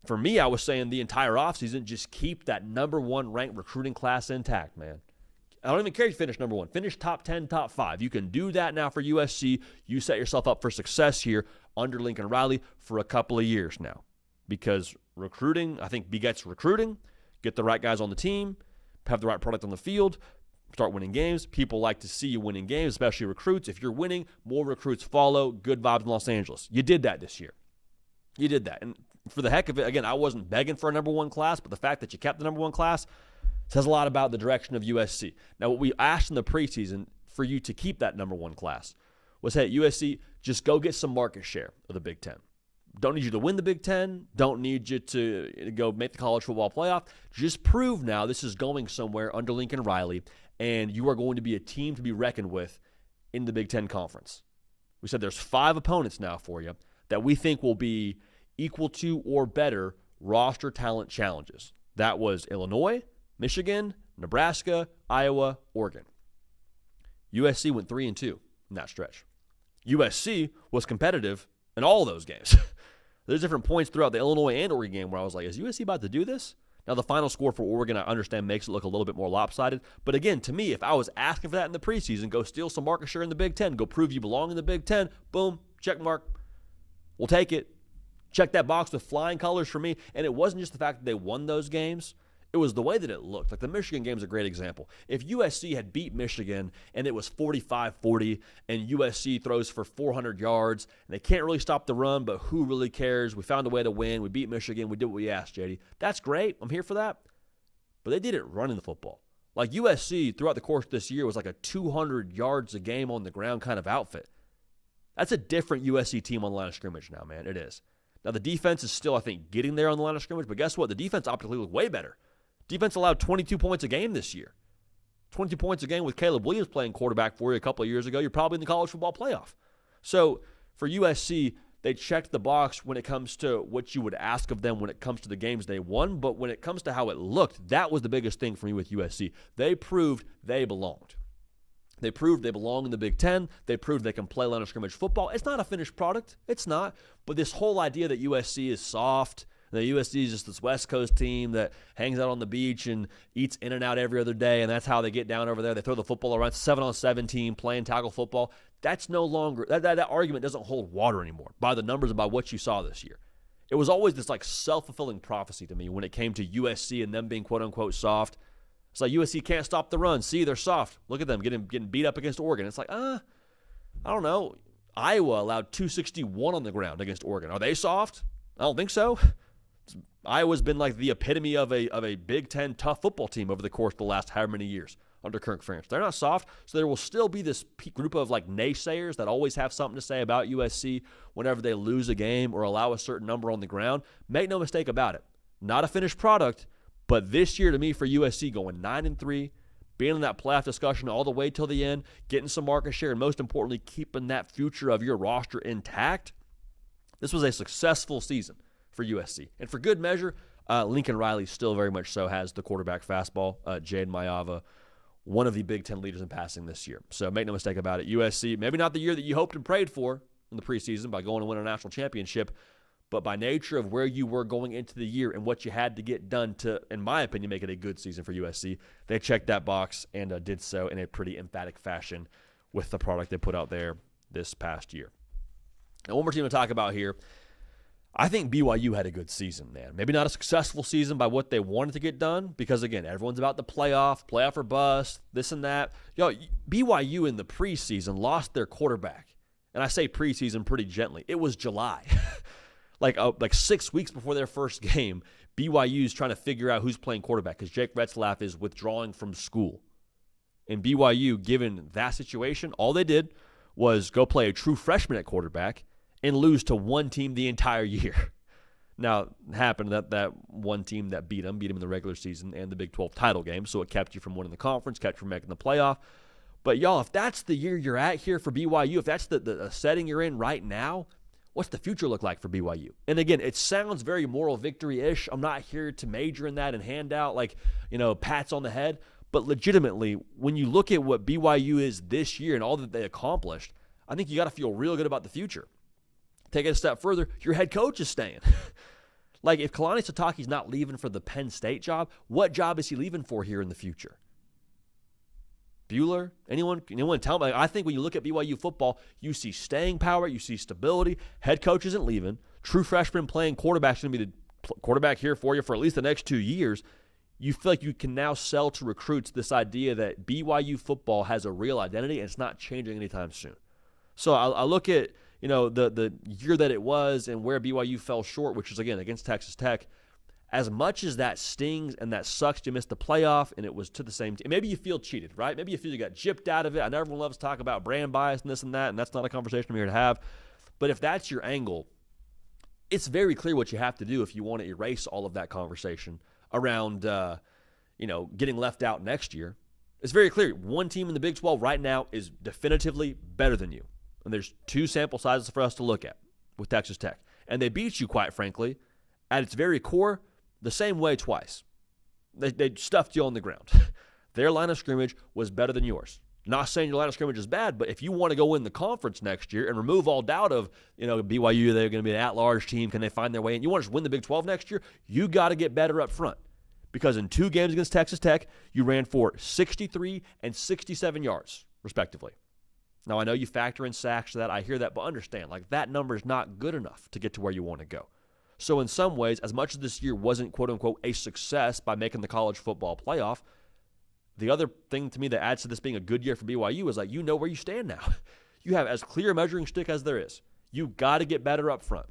for me, I was saying the entire offseason, just keep that number 1 ranked recruiting class intact, man. I don't even care if you finish number 1. Finish top 10, top 5. You can do that now for USC. You set yourself up for success here under Lincoln Riley for a couple of years now. Because recruiting, I think, begets recruiting. Get the right guys on the team, have the right product on the field, start winning games. People like to see you winning games, especially recruits. If you're winning, more recruits follow. Good vibes in Los Angeles. You did that this year. You did that. And for the heck of it, again, I wasn't begging for a number 1 class, but the fact that you kept the number 1 class says a lot about the direction of USC. Now, what we asked in the preseason for you to keep that number 1 class was, hey, USC, just go get some market share of the Big Ten. Don't need you to win the Big Ten. Don't need you to go make the college football playoff. Just prove now this is going somewhere under Lincoln Riley, and you are going to be a team to be reckoned with in the Big Ten Conference. We said there's 5 opponents now for you that we think will be equal to or better roster talent challenges. That was Illinois, Michigan, Nebraska, Iowa, Oregon. USC went 3-2 in that stretch. USC was competitive in all of those games. There's different points throughout the Illinois and Oregon game where I was like, is USC about to do this? Now, the final score for Oregon, I understand, makes it look a little bit more lopsided. But again, to me, if I was asking for that in the preseason, go steal some market share in the Big Ten, go prove you belong in the Big Ten, boom, check mark. We'll take it. Check that box with flying colors for me. And it wasn't just the fact that they won those games. It was the way that it looked. Like the Michigan game is a great example. If USC had beat Michigan and it was 45-40 and USC throws for 400 yards and they can't really stop the run, but who really cares? We found a way to win. We beat Michigan. We did what we asked, JD. That's great. I'm here for that. But they did it running the football. Like USC throughout the course of this year was like a 200 yards a game on the ground kind of outfit. That's a different USC team on the line of scrimmage now, man. It is. Now, the defense is still, I think, getting there on the line of scrimmage, but guess what? The defense optically looked way better. Defense allowed 22 points a game this year. 22 points a game with Caleb Williams playing quarterback for you a couple of years ago. You're probably in the college football playoff. So for USC, they checked the box when it comes to what you would ask of them when it comes to the games they won. But when it comes to how it looked, that was the biggest thing for me with USC. They proved they belonged. They proved they belong in the Big Ten. They proved they can play line of scrimmage football. It's not a finished product. It's not. But this whole idea that USC is soft, that USC is just this West Coast team that hangs out on the beach and eats in and out every other day, and that's how they get down over there. They throw the football around, 7-on-7 team, playing tackle football. That's no longer, that argument doesn't hold water anymore by the numbers and by what you saw this year. It was always this like self-fulfilling prophecy to me when it came to USC and them being quote-unquote soft. It's like USC can't stop the run. See, they're soft. Look at them getting beat up against Oregon. It's like, I don't know. Iowa allowed 261 on the ground against Oregon. Are they soft? I don't think so. Iowa's been like the epitome of a Big Ten tough football team over the course of the last however many years under Kirk Ferentz. They're not soft, so there will still be this group of like naysayers that always have something to say about USC whenever they lose a game or allow a certain number on the ground. Make no mistake about it. Not a finished product, but this year to me for USC going 9-3, being in that playoff discussion all the way till the end, getting some market share, and most importantly, keeping that future of your roster intact, this was a successful season for USC. And for good measure, Lincoln Riley still very much so has the quarterback fastball. Jade Mayava, one of the Big Ten leaders in passing this year. So make no mistake about it. USC, maybe not the year that you hoped and prayed for in the preseason by going to win a national championship, but by nature of where you were going into the year and what you had to get done to, in my opinion, make it a good season for USC, they checked that box and did so in a pretty emphatic fashion with the product they put out there this past year. Now, one more team to talk about here. I think BYU had a good season, man. Maybe not a successful season by what they wanted to get done because, again, everyone's about the playoff or bust, this and that. BYU in the preseason lost their quarterback. And I say preseason pretty gently. It was July. like 6 weeks before their first game, BYU's trying to figure out who's playing quarterback because Jake Retzlaff is withdrawing from school. And BYU, given that situation, all they did was go play a true freshman at quarterback and lose to one team the entire year. Now, it happened that one team that beat them in the regular season and the Big 12 title game, so it kept you from winning the conference, kept you from making the playoff. But, y'all, if that's the year you're at here for BYU, if that's the setting you're in right now, what's the future look like for BYU? And, again, it sounds very moral victory-ish. I'm not here to major in that and hand out, pats on the head. But legitimately, when you look at what BYU is this year and all that they accomplished, I think you got to feel real good about the future. Take it a step further, your head coach is staying. Like, if Kalani Sitake's not leaving for the Penn State job, what job is he leaving for here in the future? Bueller? Anyone tell me? I think when you look at BYU football, you see staying power, you see stability. Head coach isn't leaving. True freshman playing quarterback's going to be the quarterback here for you for at least the next 2 years. You feel like you can now sell to recruits this idea that BYU football has a real identity and it's not changing anytime soon. So I look at the year that it was and where BYU fell short, which is, again, against Texas Tech. As much as that stings and that sucks to miss the playoff and it was to the same team, maybe you feel cheated, right? Maybe you feel you got gypped out of it. I know everyone loves to talk about brand bias and this and that, and that's not a conversation I'm here to have. But if that's your angle, it's very clear what you have to do if you want to erase all of that conversation around, getting left out next year. It's very clear. One team in the Big 12 right now is definitively better than you. And there's 2 sample sizes for us to look at with Texas Tech. And they beat you, quite frankly, at its very core, the same way twice. They stuffed you on the ground. Their line of scrimmage was better than yours. Not saying your line of scrimmage is bad, but if you want to go win the conference next year and remove all doubt of, BYU, they're going to be an at-large team, can they find their way in? You want to just win the Big 12 next year? You got to get better up front. Because in 2 games against Texas Tech, you ran for 63 and 67 yards, respectively. Now, I know you factor in sacks to that. I hear that, but understand, that number is not good enough to get to where you want to go. So in some ways, as much as this year wasn't, quote-unquote, a success by making the college football playoff, the other thing to me that adds to this being a good year for BYU is you know where you stand now. You have as clear a measuring stick as there is. You got to get better up front.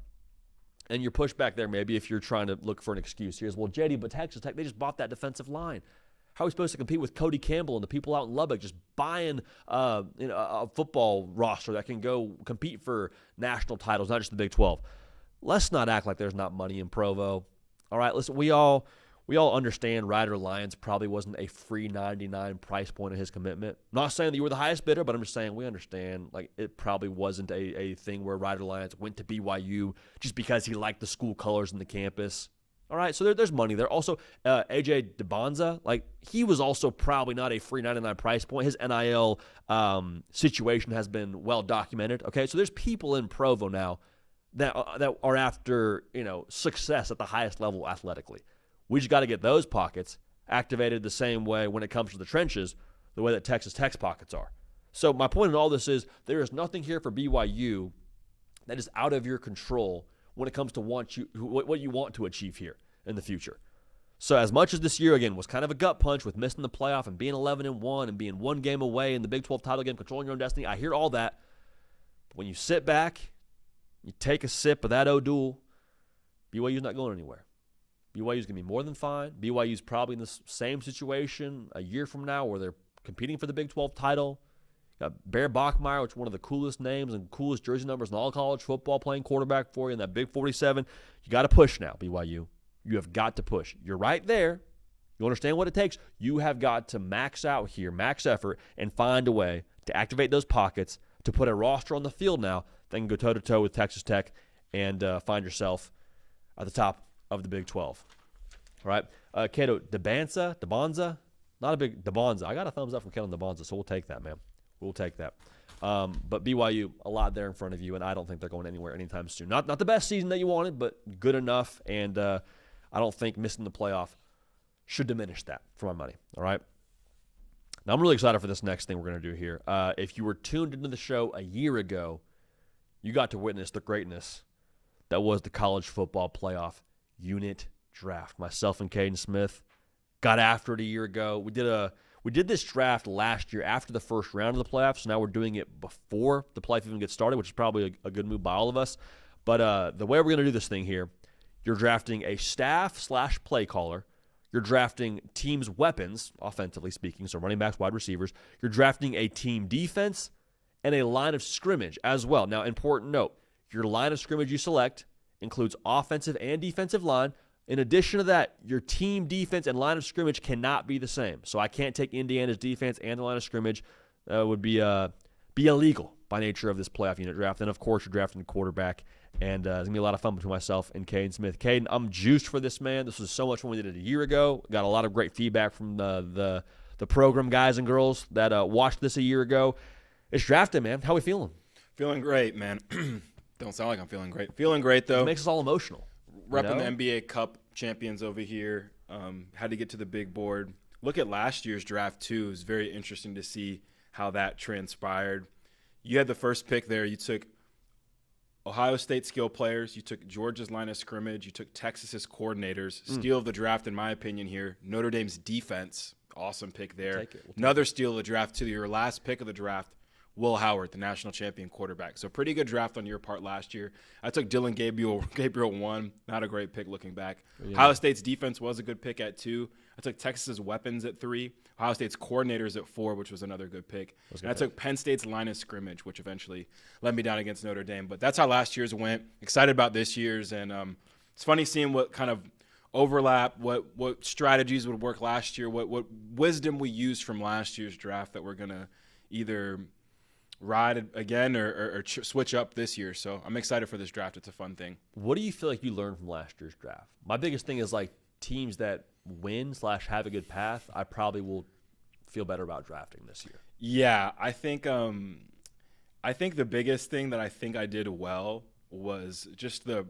And your pushback there, maybe if you're trying to look for an excuse here, is, well, JD, but Texas Tech, they just bought that defensive line. How are we supposed to compete with Cody Campbell and the people out in Lubbock just buying a football roster that can go compete for national titles, not just the Big 12? Let's not act like there's not money in Provo. All right, listen, we all understand Ryder Lyons probably wasn't a free $99 price point of his commitment. Not saying that you were the highest bidder, but I'm just saying we understand it probably wasn't a thing where Ryder Lyons went to BYU just because he liked the school colors and the campus. All right, so there's money there. Also, AJ DeBonza, he was also probably not a free $99 price point. His NIL situation has been well documented. Okay, so there's people in Provo now that are after success at the highest level athletically. We just got to get those pockets activated the same way when it comes to the trenches, the way that Texas Tech's pockets are. So my point in all this is there is nothing here for BYU that is out of your control when it comes to what you want to achieve here in the future. So as much as this year, again, was kind of a gut punch with missing the playoff and being 11-1 and being 1 game away in the Big 12 title game, controlling your own destiny, I hear all that. But when you sit back, you take a sip of that O'Doul, BYU's not going anywhere. BYU's going to be more than fine. BYU's probably in the same situation a year from now where they're competing for the Big 12 title. Got Bear Bachmeier, which is one of the coolest names and coolest jersey numbers in all college football, playing quarterback for you in that Big 47. You got to push now, BYU. You have got to push. You're right there. You understand what it takes. You have got to max out here, max effort, and find a way to activate those pockets to put a roster on the field now that can go toe-to-toe with Texas Tech and find yourself at the top of the Big 12. All right. Kato, DeBonza, not a big DeBonza. I got a thumbs up from Kato DeBonza, so we'll take that, man. We'll take that. But BYU, a lot there in front of you, and I don't think they're going anywhere anytime soon. Not the best season that you wanted, but good enough, and I don't think missing the playoff should diminish that for my money. All right. Now, I'm really excited for this next thing we're going to do here. If you were tuned into the show a year ago, you got to witness the greatness that was the college football playoff unit draft. Myself and Kaiden Smith got after it a year ago. We did this draft last year after the first round of the playoffs, so now we're doing it before the playoff even gets started, which is probably a good move by all of us. But the way we're going to do this thing here, you're drafting a staff/play caller. You're drafting teams' weapons, offensively speaking, so running backs, wide receivers. You're drafting a team defense and a line of scrimmage as well. Now, important note, your line of scrimmage you select includes offensive and defensive line. In addition to that, your team defense and line of scrimmage cannot be the same. So I can't take Indiana's defense and the line of scrimmage. Would be illegal by nature of this playoff unit draft. And, of course, you're drafting the quarterback. And it's going to be a lot of fun between myself and Kaiden Smith. Kaiden, I'm juiced for this, man. This was so much fun. We did it a year ago. Got a lot of great feedback from the program guys and girls that watched this a year ago. It's drafted, man. How we feeling? Feeling great, man. Don't sound like I'm feeling great. Feeling great, though. It makes us all emotional. Repping the NBA Cup champions over here. Had to get to the big board. Look at last year's draft, too. It was very interesting to see how that transpired. You had the first pick there. You took Ohio State skill players. You took Georgia's line of scrimmage. You took Texas's coordinators. Steal of the draft, in my opinion, here. Notre Dame's defense. Awesome pick there. We'll take Another steal of the draft, to your last pick of the draft. Will Howard, the national champion quarterback. So pretty good draft on your part last year. I took Dylan Gabriel 1. Not a great pick looking back. Yeah. Ohio State's defense was a good pick at 2. I took Texas's weapons at 3. Ohio State's coordinators at 4, which was another good pick. And I took Penn State's line of scrimmage, which eventually led me down against Notre Dame. But that's how last year's went. Excited about this year's. And it's funny seeing what kind of overlap, what strategies would work last year, what wisdom we used from last year's draft that we're going to either – ride again or switch up this year. So I'm excited for this draft. It's a fun thing. What do you feel like you learned from last year's draft? My biggest thing is teams that win / have a good path, I probably will feel better about drafting this year? Yeah, I think the biggest thing that I think I did well was just the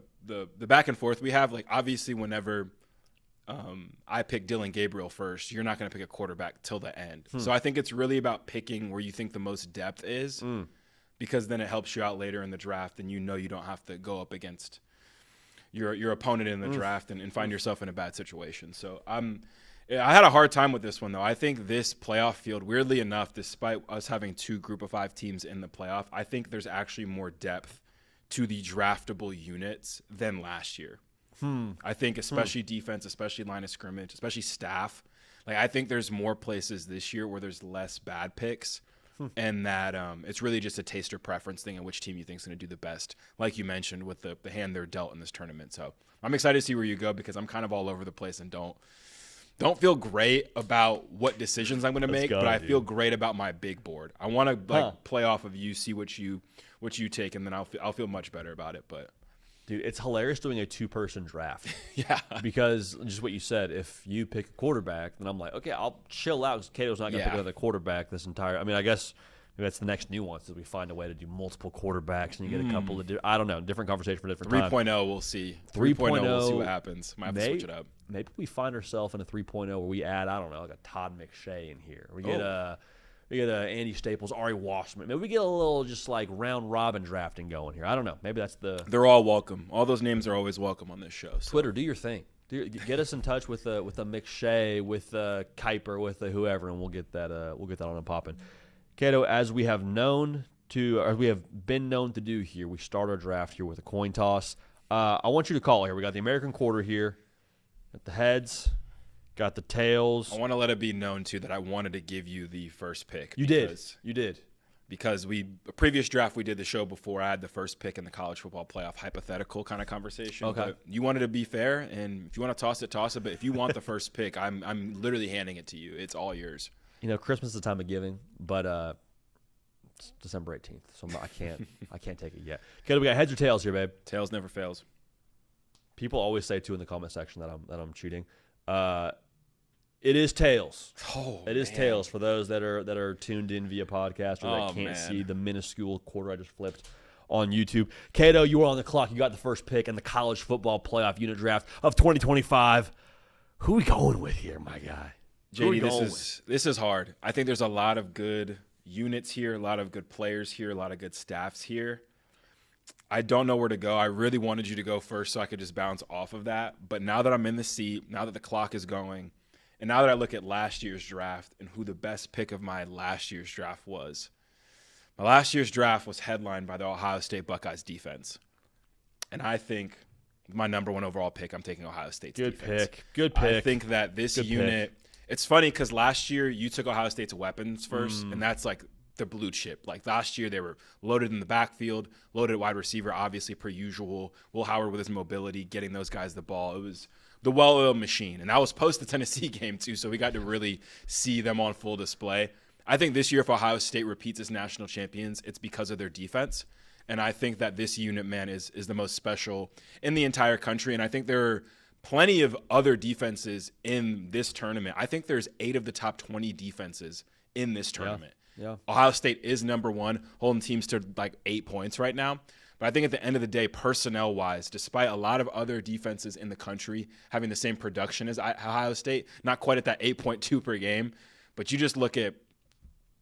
back and forth we have. Like, obviously, whenever I pick Dylan Gabriel first, you're not going to pick a quarterback till the end. So I think it's really about picking where you think the most depth is, because then it helps you out later in the draft, and you don't have to go up against your opponent in the draft and find yourself in a bad situation. So I had a hard time with this one, though. I think this playoff field, weirdly enough, despite us having 2 group of 5 teams in the playoff, I think there's actually more depth to the draftable units than last year. I think especially defense, especially line of scrimmage, especially staff. Like, I think there's more places this year where there's less bad picks, and that it's really just a taster preference thing and which team you think is going to do the best, like you mentioned, with the hand they're dealt in this tournament. So I'm excited to see where you go, because I'm kind of all over the place and don't feel great about what decisions I'm going to make, but I feel great about my big board. I want to play off of you, see what you take, and then I'll feel much better about it. But dude, it's hilarious doing a 2-person draft. Yeah, because just what you said, if you pick a quarterback, then I'm like, okay, I'll chill out because Cato's not going to pick another quarterback this entire. I mean, I guess maybe that's the next nuance, is we find a way to do multiple quarterbacks and you get a couple of I don't know, different conversation for different time. 3.0, we'll see. 3.0, we'll see what happens. Might have to switch it up. Maybe we find ourselves in a 3.0 where we add, I don't know, like a Todd McShay in here. We get a Andy Staples, Ari Washman. Maybe we get a little just like round robin drafting going here. I don't know. Maybe that's They're all welcome. All those names are always welcome on this show. So. Twitter, do your thing. Get us in touch with a McShay, with Kuiper, with whoever, and we'll get that on and popping. Kato, as we have been known to do here, we start our draft here with a coin toss. I want you to call here. We got the American quarter here. Got the heads. Got the tails. I want to let it be known, too, that I wanted to give you the first pick. You did. Because a previous draft we did the show before, I had the first pick in the college football playoff hypothetical kind of conversation. Okay. But you wanted to be fair, and if you want to toss it, toss it. But if you want the first pick, I'm literally handing it to you. It's all yours. You know, Christmas is the time of giving, but it's December 18th, so I can't take it yet. Okay, we got heads or tails here, babe. Tails never fails. People always say too in the comment section that I'm cheating. It is tails. It is tails for those that are tuned in via podcast or that can't see the minuscule quarter I just flipped on YouTube. Kato, you were on the clock. You got the first pick in the college football playoff unit draft of 2025. Who are we going with here, my guy? JD, this is hard. I think there's a lot of good units here, a lot of good players here, a lot of good staffs here. I don't know where to go. I really wanted you to go first so I could just bounce off of that. But now that I'm in the seat, now that the clock is going, and now that I look at last year's draft and who the best pick of my last year's draft was, my last year's draft was headlined by the Ohio State Buckeyes defense. And I think my number 1 overall pick, I'm taking Ohio State's defense. Good pick. I think that this unit – it's funny because last year you took Ohio State's weapons first, and that's like the blue chip. Like last year they were loaded in the backfield, loaded at wide receiver, obviously per usual. Will Howard with his mobility, getting those guys the ball. It was the well-oiled machine. And that was post the Tennessee game too, so we got to really see them on full display. I think this year if Ohio State repeats as national champions, it's because of their defense. And I think that this unit, man, is the most special in the entire country. And I think there are plenty of other defenses in this tournament. I think there's 8 of the top 20 defenses in this tournament. Yeah. Ohio State is number 1, holding teams to like 8 points right now. But I think at the end of the day, personnel-wise, despite a lot of other defenses in the country having the same production as Ohio State, not quite at that 8.2 per game, but you just look at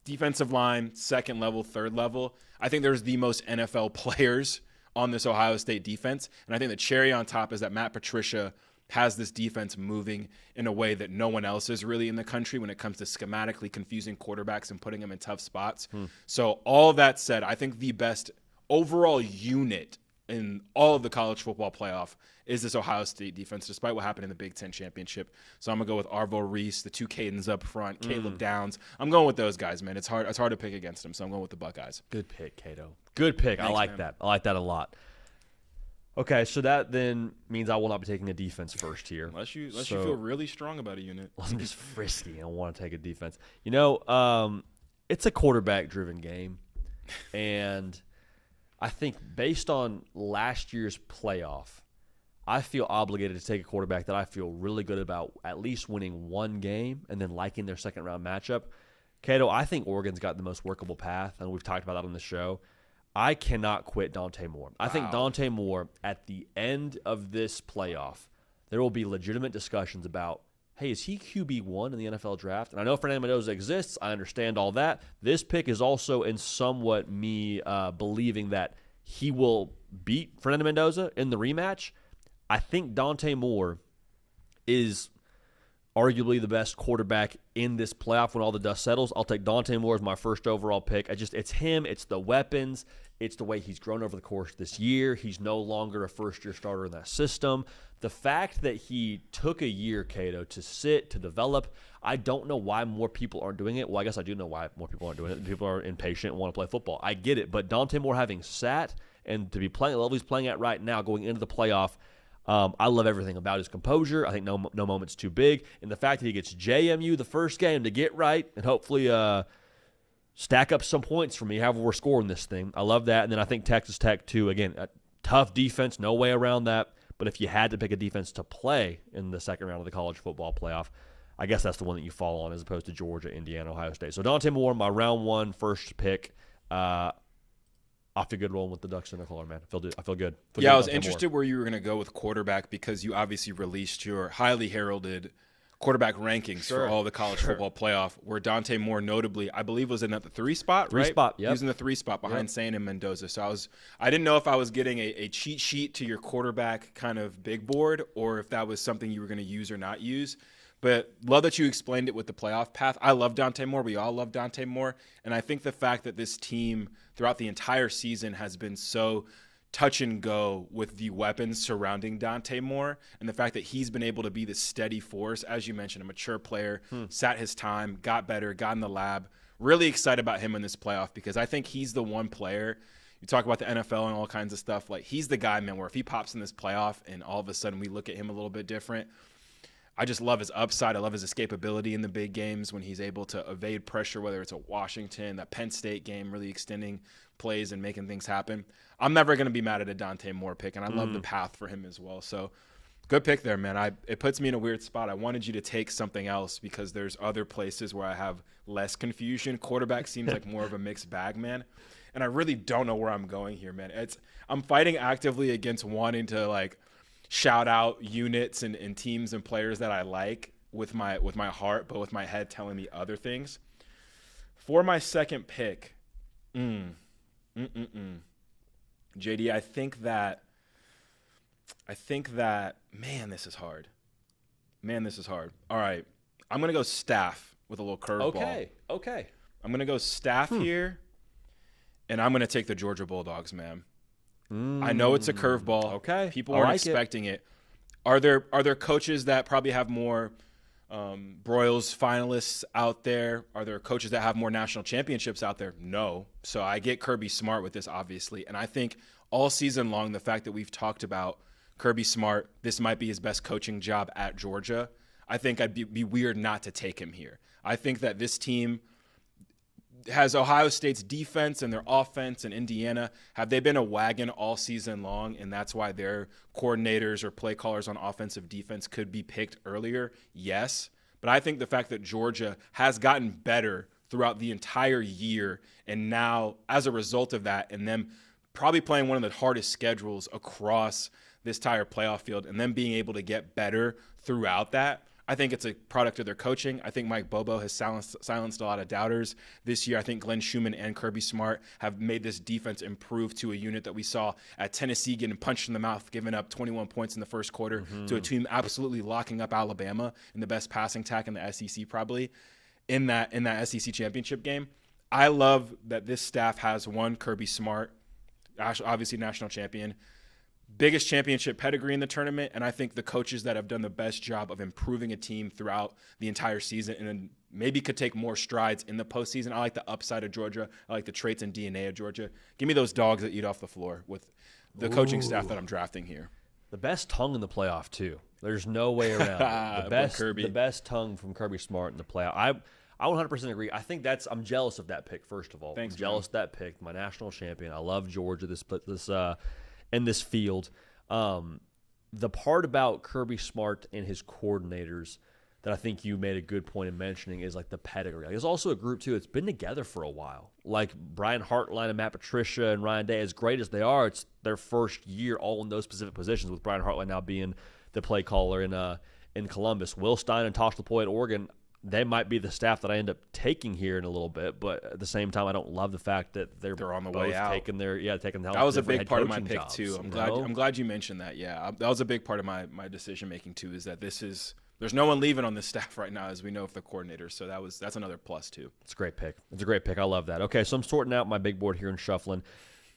defensive line, second level, third level, I think there's the most NFL players on this Ohio State defense. And I think the cherry on top is that Matt Patricia has this defense moving in a way that no one else is really in the country when it comes to schematically confusing quarterbacks and putting them in tough spots. So all that said, I think the best overall unit in all of the college football playoff is this Ohio State defense, despite what happened in the Big Ten championship. So I'm going to go with Arvo Reese, the 2 Caidens up front, Caleb Downs. I'm going with those guys, man. It's hard to pick against them, so I'm going with the Buckeyes. Good pick, Cato. Good pick. Thanks, I like man. that. I like that a lot. Okay, so that then means I will not be taking a defense first here. Unless you feel really strong about a unit. I'm just frisky and want to take a defense. You know, it's a quarterback-driven game, and I think based on last year's playoff, I feel obligated to take a quarterback that I feel really good about at least winning one game and then liking their second-round matchup. Cato, I think Oregon's got the most workable path, and we've talked about that on the show. I cannot quit Dante Moore. I think Dante Moore, at the end of this playoff, there will be legitimate discussions about, hey, is he QB1 in the NFL draft? And I know Fernando Mendoza exists. I understand all that. This pick is also in somewhat me believing that he will beat Fernando Mendoza in the rematch. I think Dante Moore is arguably the best quarterback in this playoff when all the dust settles. I'll take Dante Moore as my first overall pick. It's him. It's the weapons. It's the way he's grown over the course of this year. He's no longer a first-year starter in that system. The fact that he took a year, Cato, to sit, to develop, I don't know why more people aren't doing it. Well, I guess I do know why more people aren't doing it. People are impatient and want to play football. I get it. But Dante Moore having sat and to be playing at the level he's playing at right now going into the playoff, I love everything about his composure. I think no moment's too big. And the fact that he gets JMU the first game to get right and hopefully stack up some points for me, however we're scoring this thing. I love that. And then I think Texas Tech, too. Again, a tough defense, no way around that. But if you had to pick a defense to play in the second round of the college football playoff, I guess that's the one that you fall on as opposed to Georgia, Indiana, Ohio State. So Dante Moore, my round one first pick. Off to a good rolling with the Ducks in the color, man. I feel good. I was interested where you were going to go with quarterback because you obviously released your highly heralded quarterback rankings for all the college football playoff, where Dante Moore notably, I believe, was in at the 3 spot, right? 3 spot, yeah. He was in the 3 spot behind Sain and Mendoza. So I didn't know if I was getting a cheat sheet to your quarterback kind of big board or if that was something you were going to use or not use. But love that you explained it with the playoff path. I love Dante Moore. We all love Dante Moore. And I think the fact that this team throughout the entire season has been so touch and go with the weapons surrounding Dante Moore and the fact that he's been able to be this steady force, as you mentioned, a mature player, sat his time, got better, got in the lab. Really excited about him in this playoff because I think he's the one player. You talk about the NFL and all kinds of stuff. Like, he's the guy, man, where if he pops in this playoff and all of a sudden we look at him a little bit different, I just love his upside. I love his escapability in the big games when he's able to evade pressure, whether it's a Washington, that Penn State game, really extending plays and making things happen. I'm never going to be mad at a Dante Moore pick, and I love the path for him as well. So good pick there, man. It puts me in a weird spot. I wanted you to take something else because there's other places where I have less confusion. Quarterback seems like more of a mixed bag, man. And I really don't know where I'm going here, man. I'm fighting actively against wanting to, like, shout out units and teams and players that I like with my heart, but with my head telling me other things. For my second pick, JD, I think that, man, this is hard. All right. I'm going to go staff with a little curveball. Okay. I'm going to go staff here, and I'm going to take the Georgia Bulldogs, man. I know it's a curveball. Okay. People aren't expecting it. Are there coaches that probably have more Broyles finalists out there? Are there coaches that have more national championships out there? No. So I get Kirby Smart with this, obviously. And I think all season long, the fact that we've talked about Kirby Smart, this might be his best coaching job at Georgia, I think I'd be weird not to take him here. I think that this team has Ohio State's defense and their offense, and Indiana, have they been a wagon all season long, and that's why their coordinators or play callers on offensive defense could be picked earlier? Yes. But I think the fact that Georgia has gotten better throughout the entire year, and now as a result of that, and them probably playing one of the hardest schedules across this entire playoff field, and them being able to get better throughout that, I think it's a product of their coaching. I think Mike Bobo has silenced a lot of doubters this year. I think Glenn Schumann and Kirby Smart have made this defense improve to a unit that we saw at Tennessee getting punched in the mouth, giving up 21 points in the first quarter to a team absolutely locking up Alabama in the best passing attack in the SEC probably in that SEC championship game. I love that this staff has one, Kirby Smart, obviously national champion, biggest championship pedigree in the tournament, and I think the coaches that have done the best job of improving a team throughout the entire season and maybe could take more strides in the postseason. I like the upside of Georgia. I like the traits and DNA of Georgia. Give me those dogs that eat off the floor with the coaching staff that I'm drafting here. The best tongue in the playoff, too. There's no way around it. The bbest tongue from Kirby Smart in the playoff. I 100% agree. I think I'm jealous of that pick, first of all. Thanks, I'm jealous of that pick. My national champion. I love Georgia in this field. The part about Kirby Smart and his coordinators that I think you made a good point in mentioning is like the pedigree. Like, there's also a group too that's been together for a while. Like Brian Hartline and Matt Patricia and Ryan Day, as great as they are, it's their first year all in those specific positions, with Brian Hartline now being the play caller in Columbus. Will Stein and Tosh Lapoy at Oregon, they might be the staff that I end up taking here in a little bit, but at the same time, I don't love the fact that they're on the both way out. taking the help. That was a big part of my coaching pick jobs, too. I'm glad you mentioned that. Yeah, that was a big part of my decision making too. Is that there's no one leaving on this staff right now, as we know, for the coordinators. So that's another plus too. It's a great pick. It's a great pick. I love that. Okay, so I'm sorting out my big board here and shuffling.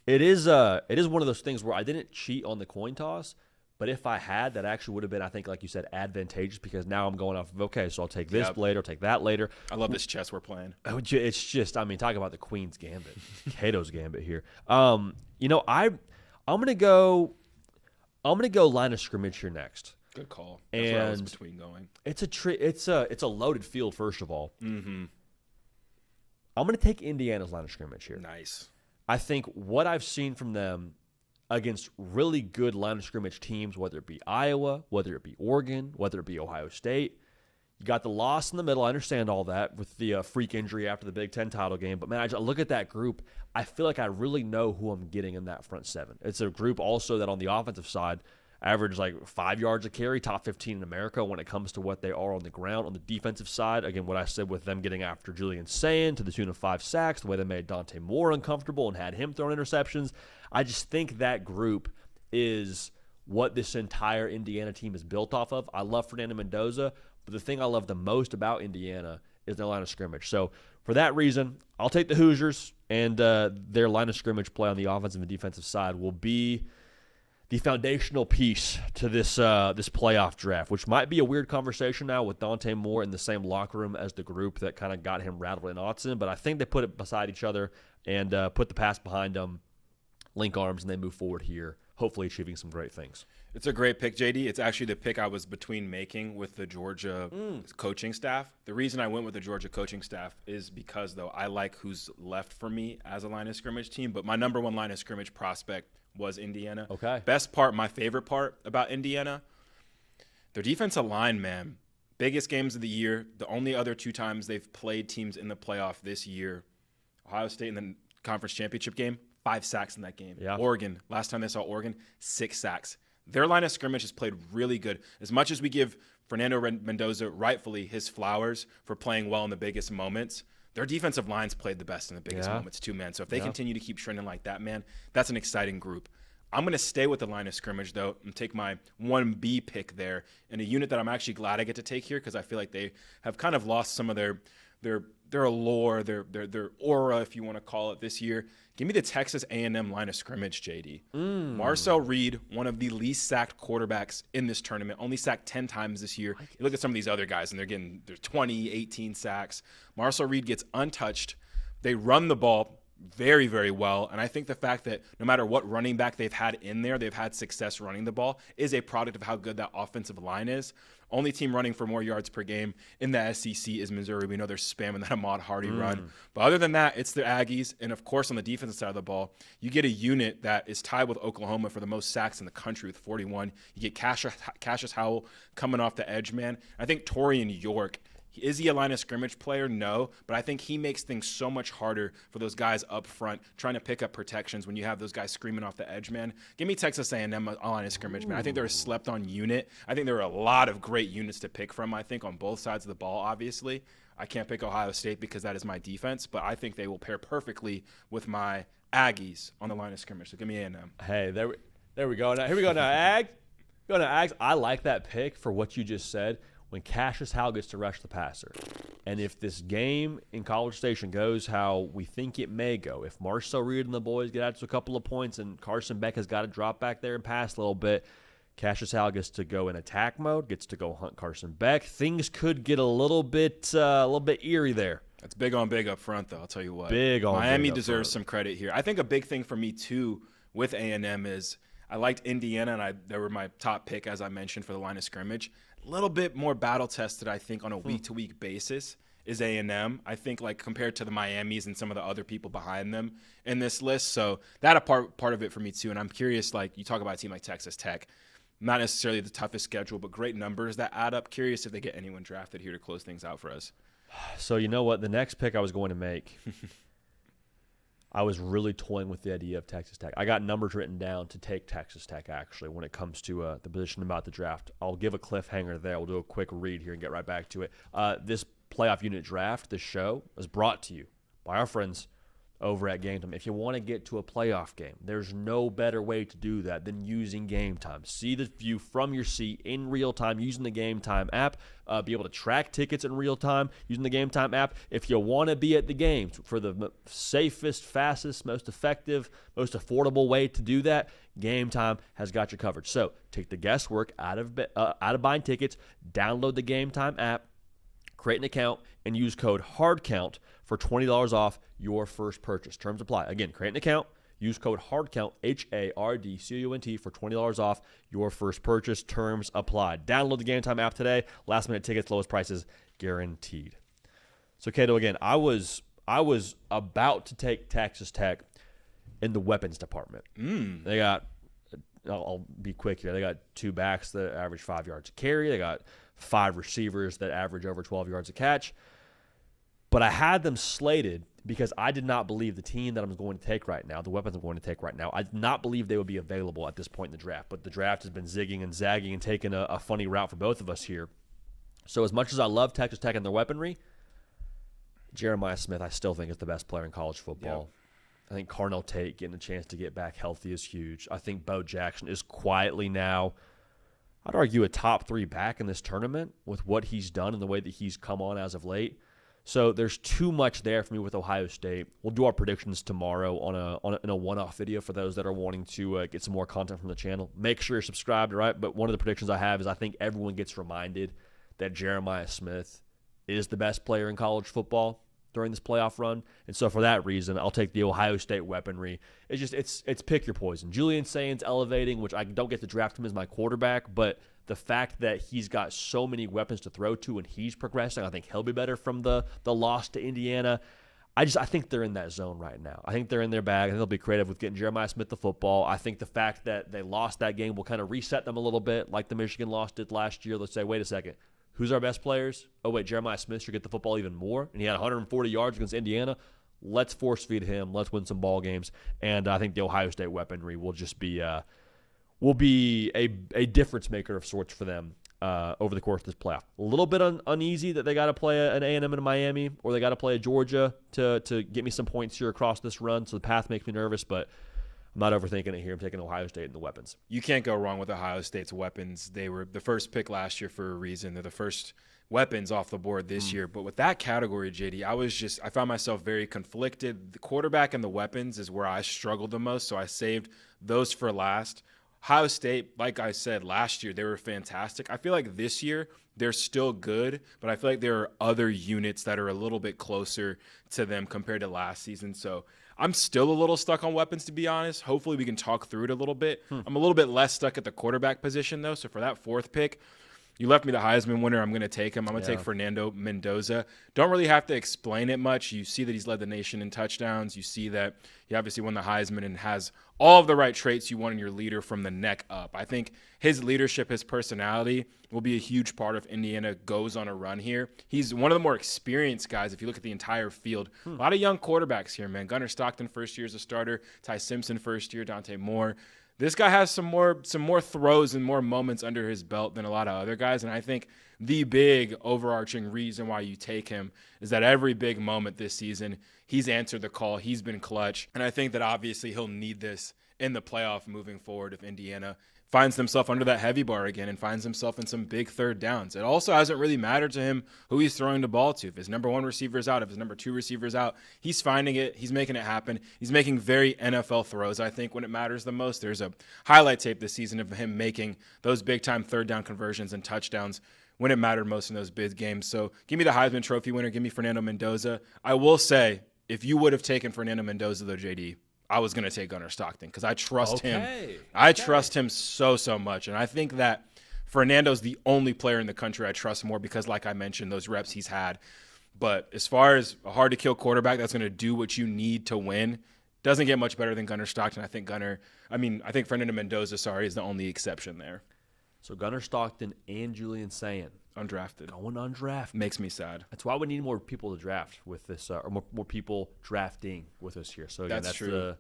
It is one of those things where I didn't cheat on the coin toss, but if I had, that actually would have been, I think, like you said, advantageous, because now I'm going off of, okay, so I'll take this later, I'll take that later. I love this chess we're playing. It's just, I mean, talk about the Queen's Gambit, Cato's Gambit here. I'm gonna go line of scrimmage here next. Good call. That's where I was between going. It's a loaded field, first of all. Mm-hmm. I'm going to take Indiana's line of scrimmage here. Nice. I think what I've seen from them against really good line of scrimmage teams, whether it be Iowa, whether it be Oregon, whether it be Ohio State, you got the loss in the middle. I understand all that with the freak injury after the Big Ten title game. But, man, I look at that group. I feel like I really know who I'm getting in that front seven. It's a group also that on the offensive side average like 5 yards a carry, top 15 in America when it comes to what they are on the ground. On the defensive side, again, what I said with them getting after Julian Sand to the tune of 5 sacks, the way they made Dante Moore uncomfortable and had him throwing interceptions. I just think that group is what this entire Indiana team is built off of. I love Fernando Mendoza, but the thing I love the most about Indiana is their line of scrimmage. So for that reason, I'll take the Hoosiers, and their line of scrimmage play on the offensive and defensive side will be the foundational piece to this playoff draft, which might be a weird conversation now with Dante Moore in the same locker room as the group that kind of got him rattled in Autzen. But I think they put it beside each other and put the past behind them, link arms, and they move forward here, hopefully achieving some great things. It's a great pick, JD. It's actually the pick I was between making with the Georgia coaching staff. The reason I went with the Georgia coaching staff is because, though, I like who's left for me as a line of scrimmage team. But my number one line of scrimmage prospect was Indiana. Okay. Best part, my favorite part about Indiana, their defensive line, man. Biggest games of the year. The only other 2 times they've played teams in the playoff this year, Ohio State in the conference championship game, 5 sacks in that game. Yeah. Oregon, last time they saw Oregon, 6 sacks. Their line of scrimmage has played really good. As much as we give Fernando Mendoza rightfully his flowers for playing well in the biggest moments, their defensive line's played the best in the biggest moments too, man. So if they continue to keep trending like that, man, that's an exciting group. I'm going to stay with the line of scrimmage, though, and take my 1B pick there in a unit that I'm actually glad I get to take here, because I feel like they have kind of lost some of their allure, their aura, if you want to call it, this year. Give me the Texas A&M line of scrimmage, JD. Marcel Reed, one of the least sacked quarterbacks in this tournament, only sacked 10 times this year. You look at some of these other guys, and they're getting 20, 18 sacks. Marcel Reed gets untouched. They run the ball very, very well. And I think the fact that no matter what running back they've had in there, they've had success running the ball is a product of how good that offensive line is. Only team running for more yards per game in the SEC is Missouri. We know they're spamming that Ahmad Hardy run. But other than that, it's the Aggies. And, of course, on the defensive side of the ball, you get a unit that is tied with Oklahoma for the most sacks in the country with 41. You get Cassius Howell coming off the edge, man. I think Torian York, is he a line of scrimmage player? No, but I think he makes things so much harder for those guys up front trying to pick up protections when you have those guys screaming off the edge, man. Give me Texas A&M a line of scrimmage, man. I think they're a slept-on unit. I think there are a lot of great units to pick from, I think, on both sides of the ball, obviously. I can't pick Ohio State because that is my defense, but I think they will pair perfectly with my Aggies on the line of scrimmage. So give me A&M. Hey, there we go. Now, here we go now, Ag. Go to Ags. I like that pick for what you just said. When Cassius Howell gets to rush the passer. And if this game in College Station goes how we think it may go, if Marcel Reed and the boys get out to a couple of points and Carson Beck has got to drop back there and pass a little bit, Cassius Howell gets to go in attack mode, gets to go hunt Carson Beck. Things could get a little bit eerie there. That's big on big up front, though. I'll tell you what. Miami deserves some credit here. I think a big thing for me, too, with A&M is I liked Indiana, and they were my top pick, as I mentioned, for the line of scrimmage. A little bit more battle tested, I think, on a week-to-week basis is A&M. I think, like, compared to the Miamis and some of the other people behind them in this list. So that a part of it for me, too. And I'm curious, like, you talk about a team like Texas Tech. Not necessarily the toughest schedule, but great numbers that add up. Curious if they get anyone drafted here to close things out for us. So you know what? The next pick I was going to make, I was really toying with the idea of Texas Tech. I got numbers written down to take Texas Tech, actually, when it comes to the position about the draft. I'll give a cliffhanger there. We'll do a quick read here and get right back to it. This playoff unit draft, this show, is brought to you by our friends over at Game Time. If you want to get to a playoff game, there's no better way to do that than using Game Time. See the view from your seat in real time using the Game Time app. Be able to track tickets in real time using the Game Time app. If you want to be at the games for the safest, fastest, most effective, most affordable way to do that, Game Time has got you covered. So take the guesswork out of buying tickets, download the Game Time app, create an account, and use code HARDCOUNT for $20 off your first purchase. Terms apply. Again, create an account, use code HARDCOUNT, HARDCOUNT, for $20 off your first purchase. Terms apply. Download the Game Time app today. Last minute tickets, lowest prices guaranteed. So, Cato, again, I was about to take Texas Tech in the weapons department. They got, I'll be quick here, they got 2 backs that average 5 yards a carry. They got 5 receivers that average over 12 yards a catch. But I had them slated because I did not believe the team that I'm going to take right now, the weapons I'm going to take right now, I did not believe they would be available at this point in the draft. But the draft has been zigging and zagging and taking a funny route for both of us here. So as much as I love Texas Tech and their weaponry, Jeremiah Smith I still think is the best player in college football. Yep. I think Carnell Tate getting a chance to get back healthy is huge. I think Bo Jackson is quietly now, I'd argue, a top 3 back in this tournament with what he's done and the way that he's come on as of late. So there's too much there for me with Ohio State. We'll do our predictions tomorrow in a one-off video for those that are wanting to get some more content from the channel. Make sure you're subscribed, right? But one of the predictions I have is I think everyone gets reminded that Jeremiah Smith is the best player in college football during this playoff run. And so for that reason, I'll take the Ohio State weaponry. It's pick your poison. Julian Sainz elevating, which I don't get to draft him as my quarterback, but the fact that he's got so many weapons to throw to and he's progressing, I think he'll be better from the loss to Indiana. I think they're in that zone right now. I think they're in their bag. I think they'll be creative with getting Jeremiah Smith the football. I think the fact that they lost that game will kind of reset them a little bit, like the Michigan loss did last year. Let's say, wait a second, who's our best players? Oh, wait, Jeremiah Smith should get the football even more, and he had 140 yards against Indiana. Let's force feed him. Let's win some ball games. And I think the Ohio State weaponry will just be a difference maker of sorts for them over the course of this playoff. A little bit uneasy that they got to play an A&M and a Miami, or they got to play a Georgia to get me some points here across this run. So the path makes me nervous, but I'm not overthinking it here. I'm taking Ohio State and the weapons. You can't go wrong with Ohio State's weapons. They were the first pick last year for a reason. They're the first weapons off the board this year. But with that category, JD, I found myself very conflicted. The quarterback and the weapons is where I struggled the most, so I saved those for last. Ohio State, like I said, last year, they were fantastic. I feel like this year they're still good, but I feel like there are other units that are a little bit closer to them compared to last season. So I'm still a little stuck on weapons, to be honest. Hopefully we can talk through it a little bit. I'm a little bit less stuck at the quarterback position, though. So for that 4th pick, you left me the Heisman winner. I'm going to take him. I'm going to take Fernando Mendoza. Don't really have to explain it much. You see that he's led the nation in touchdowns. You see that he obviously won the Heisman and has all of the right traits you want in your leader from the neck up. I think his leadership, his personality will be a huge part if Indiana goes on a run here. He's one of the more experienced guys if you look at the entire field. A lot of young quarterbacks here, man. Gunnar Stockton, first year as a starter. Ty Simpson, first year. Dante Moore. This guy has some more throws and more moments under his belt than a lot of other guys, and I think the big overarching reason why you take him is that every big moment this season, he's answered the call, he's been clutch, and I think that obviously he'll need this in the playoff moving forward if Indiana finds himself under that heavy bar again and finds himself in some big 3rd downs. It also hasn't really mattered to him who he's throwing the ball to. If his number 1 receiver is out, if his number 2 receiver is out, he's finding it. He's making it happen. He's making very NFL throws, I think, when it matters the most. There's a highlight tape this season of him making those big-time 3rd down conversions and touchdowns when it mattered most in those big games. So give me the Heisman Trophy winner. Give me Fernando Mendoza. I will say, if you would have taken Fernando Mendoza, though, JD, I was going to take Gunnar Stockton because I trust him. I trust him so much. And I think that Fernando's the only player in the country I trust more because, like I mentioned, those reps he's had. But as far as a hard-to-kill quarterback that's going to do what you need to win, doesn't get much better than Gunnar Stockton. I think Fernando Mendoza, is the only exception there. So Gunnar Stockton and Julian Sayin Undrafted. going undrafted. Makes me sad. That's why we need more people to draft with this, or more people drafting with us here. So again, That's true.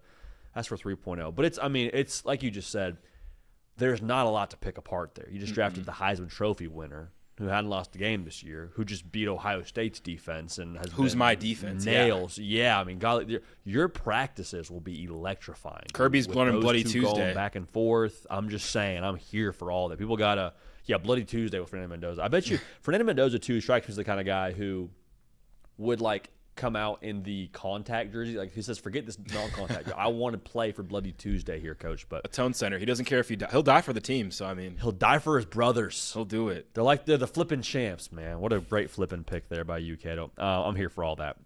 That's for 3.0. But it's like you just said, there's not a lot to pick apart there. You just drafted the Heisman Trophy winner who hadn't lost a game this year, who just beat Ohio State's defense and has Who's been my defense? nails. Yeah, I mean, golly, your practices will be electrifying. Kirby's with blown those Bloody two Tuesday. going back and forth. I'm just saying, I'm here for all that. People gotta, Bloody Tuesday with Fernando Mendoza. I bet you Fernando Mendoza too strikes me as the kind of guy who would like come out in the contact jersey. Like he says, forget this non-contact. I want to play for Bloody Tuesday here, coach. But A tone center. He doesn't care if he'll die for the team. So I mean, he'll die for his brothers. he'll do it. They're the flipping champs, man. What a great flipping pick there by you, Cato. I'm here for all that.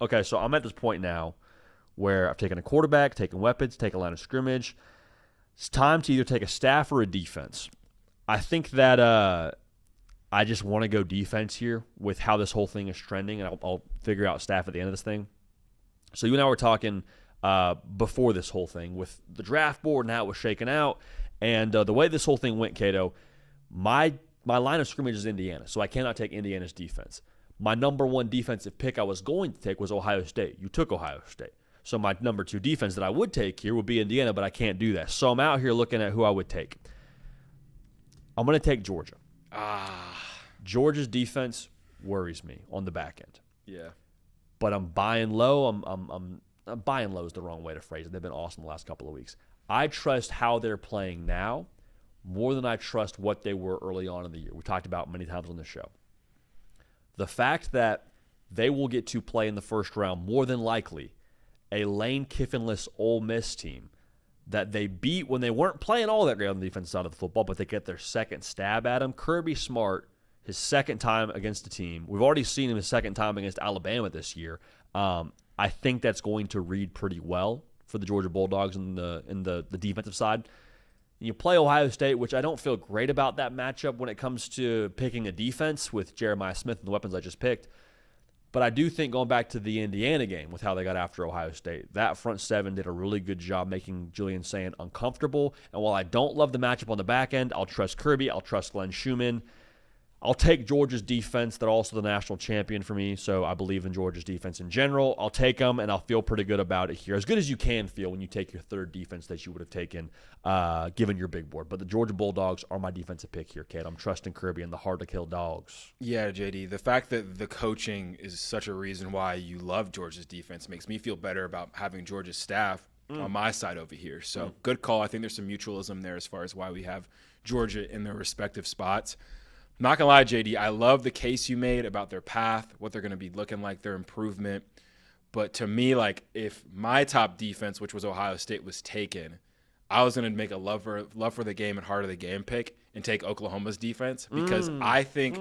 Okay, so I'm at this point now where I've taken a quarterback, taken weapons, taken a line of scrimmage. It's time to either take a staff or a defense. I think that I just want to go defense here with how this whole thing is trending, and I'll figure out staff at the end of this thing. So you and I were talking before this whole thing with the draft board and how it was shaken out, and the way this whole thing went, Cato, my line of scrimmage is Indiana, so I cannot take Indiana's defense. My number one defensive pick I was going to take was Ohio State. You took Ohio State. So my number two defense that I would take here would be Indiana, but I can't do that. So I'm out here looking at who I would take. I'm going to take Georgia. Georgia's defense worries me on the back end. Yeah. But I'm buying low. I'm buying low is the wrong way to phrase it. They've been awesome the last couple of weeks. I trust how they're playing now more than I trust what they were early on in the year. We talked about many times on the show. The fact that they will get to play in the first round, more than likely, a Lane Kiffinless Ole Miss team that they beat when they weren't playing all that great on the defensive side of the football, but they get their second stab at them. Kirby Smart, his second time against the team. We've already seen him his second time against Alabama this year. I think that's going to read pretty well for the Georgia Bulldogs in the defensive side. You play Ohio State, which I don't feel great about that matchup when it comes to picking a defense with Jeremiah Smith and the weapons I just picked. But I do think going back to the Indiana game with how they got after Ohio State, that front seven did a really good job making Julian Sayin uncomfortable. And while I don't love the matchup on the back end, I'll trust Kirby. I'll trust Glenn Schumann. I'll take Georgia's defense. They're also the national champion for me, so I believe in Georgia's defense in general. I'll take them, and I'll feel pretty good about it here. As good as you can feel when you take your third defense that you would have taken given your big board. But the Georgia Bulldogs are my defensive pick here, Kate. I'm trusting Kirby and the hard-to-kill dogs. Yeah, JD, the fact that the coaching is such a reason why you love Georgia's defense makes me feel better about having Georgia's staff on my side over here. So good call. I think there's some mutualism there as far as why we have Georgia in their respective spots. Not gonna lie, JD, I love the case you made about their path, what they're gonna be looking like, their improvement. But to me, like, if my top defense, which was Ohio State, was taken, I was gonna make a love for the game and heart of the game pick and take Oklahoma's defense because I think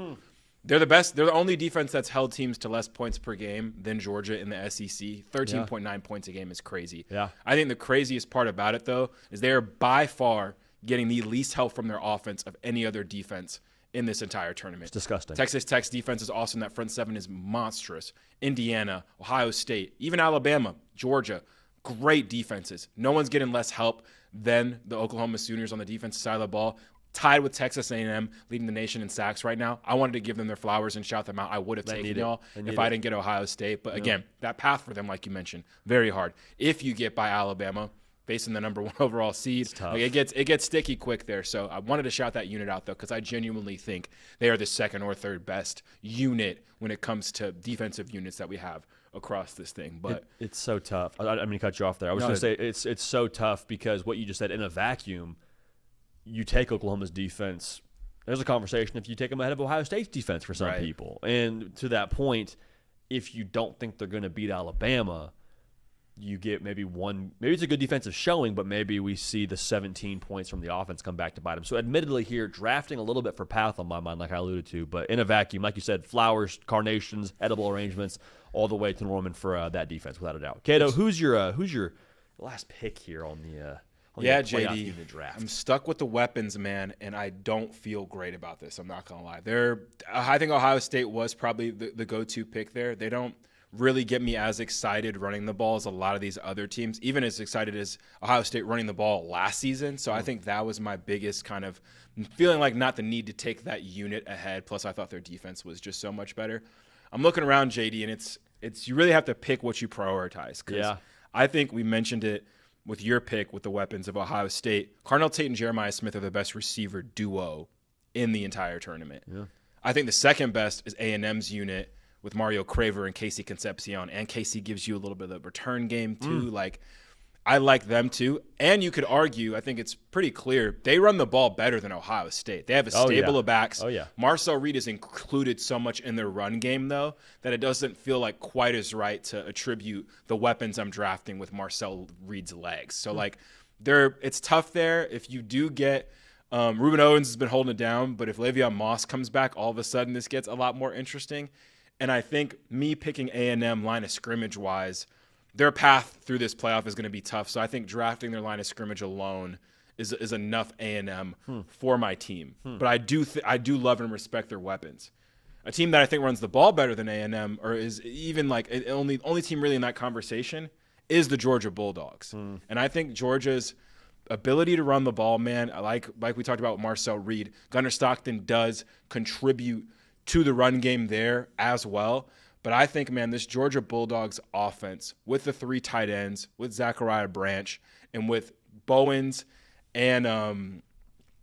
they're the best. They're the only defense that's held teams to less points per game than Georgia in the SEC. 13.9 points a game is crazy. Yeah. I think the craziest part about it, though, is they are by far getting the least help from their offense of any other defense in this entire tournament. It's disgusting. Texas Tech's defense is awesome. That front seven is monstrous. Indiana, Ohio State, even Alabama, Georgia, great defenses. No one's getting less help than the Oklahoma Sooners on the defensive side of the ball. Tied with Texas A&M, leading the nation in sacks right now. I wanted to give them their flowers and shout them out. I would have taken y'all if I didn't get Ohio State. But again, that path for them, like you mentioned, very hard. If you get by Alabama, facing the number one overall seed, like it gets sticky quick there. So I wanted to shout that unit out, though, because I genuinely think they are the second or third best unit when it comes to defensive units that we have across this thing. But it's so tough. I didn't mean to cut you off there. I was going to say it's so tough because what you just said, in a vacuum, you take Oklahoma's defense. There's a conversation if you take them ahead of Ohio State's defense for some people. And to that point, if you don't think they're going to beat Alabama, you get maybe it's a good defensive showing, but maybe we see the 17 points from the offense come back to bite them. So admittedly here, drafting a little bit for path on my mind, like I alluded to, but in a vacuum, like you said, flowers, carnations, edible arrangements, all the way to Norman for that defense, without a doubt. Cato, who's your last pick here on the JD, draft? I'm stuck with the weapons, man, and I don't feel great about this. I'm not going to lie. I think Ohio State was probably the go-to pick there. They don't really get me as excited running the ball as a lot of these other teams, even as excited as Ohio State running the ball last season. So I think that was my biggest kind of feeling like not the need to take that unit ahead. Plus, I thought their defense was just so much better. I'm looking around, JD, and it's you really have to pick what you prioritize. Yeah. I think we mentioned it with your pick with the weapons of Ohio State. Cardinal Tate and Jeremiah Smith are the best receiver duo in the entire tournament. Yeah. I think the second best is A&M's unit with Mario Craver and Casey Concepcion, and Casey gives you a little bit of a return game too. Like, I like them too. And you could argue, I think it's pretty clear, they run the ball better than Ohio State. They have a stable of backs. Oh, yeah. Marcel Reed has included so much in their run game, though, that it doesn't feel like quite as right to attribute the weapons I'm drafting with Marcel Reed's legs. So, like, it's tough there. If you do get Ruben Owens has been holding it down, but if Le'Veon Moss comes back, all of a sudden this gets a lot more interesting. And I think me picking A&M line of scrimmage-wise, their path through this playoff is going to be tough. So I think drafting their line of scrimmage alone is enough A&M for my team. But I do love and respect their weapons. A team that I think runs the ball better than A&M, or is even like only team really in that conversation, is the Georgia Bulldogs. And I think Georgia's ability to run the ball, man, like we talked about with Marcel Reed, Gunnar Stockton does contribute to the run game there as well. But I think, man, this Georgia Bulldogs offense with the 3 tight ends, with Zachariah Branch, and with Bowens and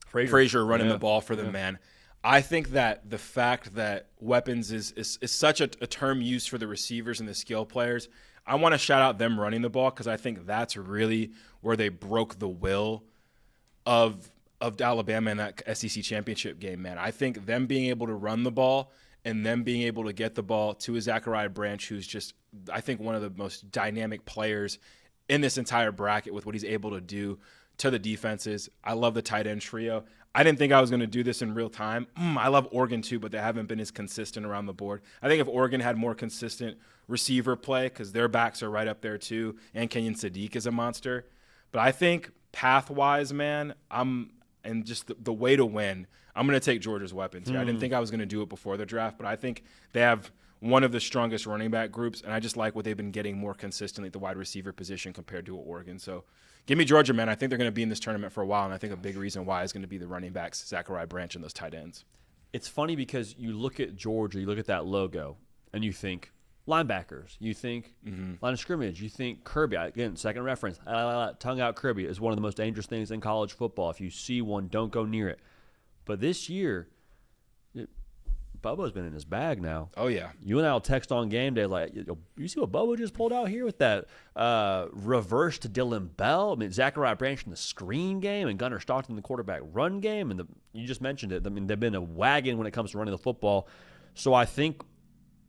Frazier running the ball for them, man, I think that the fact that weapons is such a term used for the receivers and the skill players, I want to shout out them running the ball because I think that's really where they broke the will of Alabama in that SEC championship game, man. I think them being able to run the ball and them being able to get the ball to a Zachariah Branch, who's just, I think, one of the most dynamic players in this entire bracket with what he's able to do to the defenses. I love the tight end trio. I didn't think I was going to do this in real time. I love Oregon too, but they haven't been as consistent around the board. I think if Oregon had more consistent receiver play, because their backs are right up there too, and Kenyon Sadiq is a monster. But I think path-wise, man, and just the way to win, I'm going to take Georgia's weapons here. I didn't think I was going to do it before the draft, but I think they have one of the strongest running back groups, and I just like what they've been getting more consistently at the wide receiver position compared to Oregon. So give me Georgia, man. I think they're going to be in this tournament for a while, and I think a big reason why is going to be the running backs, Zachariah Branch and those tight ends. It's funny because you look at Georgia, you look at that logo, and you think linebackers, you think line of scrimmage, you think Kirby. Again, second reference, tongue out Kirby is one of the most dangerous things in college football. If you see one, don't go near it. But this year, Bubba's been in his bag now. Oh, yeah. You and I will text on game day like, you see what Bubba just pulled out here with that reverse to Dylan Bell? I mean, Zachariah Branch in the screen game and Gunnar Stockton in the quarterback run game. And you just mentioned it. I mean, they've been a wagon when it comes to running the football. So I think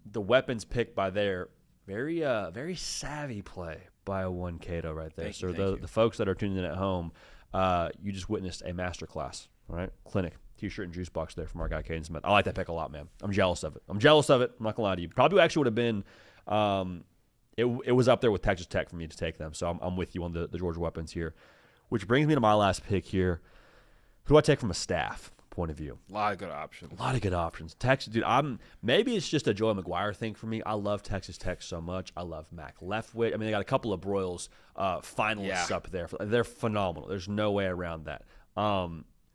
the weapons picked by their very savvy play by a 1 Cato right there. Thank so you. The folks that are tuning in at home, you just witnessed a masterclass, all right? Clinic. T-shirt and juice box there from our guy Kaiden Smith. I like that pick a lot, man. I'm jealous of it. I'm not gonna lie to you. Probably actually would have been. It was up there with Texas Tech for me to take them. So I'm with you on the Georgia weapons here, which brings me to my last pick here. Who do I take from a staff point of view? A lot of good options. Texas, dude. Maybe it's just a Joey McGuire thing for me. I love Texas Tech so much. I love Mac Leftwich. I mean, they got a couple of Broyles finalists up there. They're phenomenal. There's no way around that.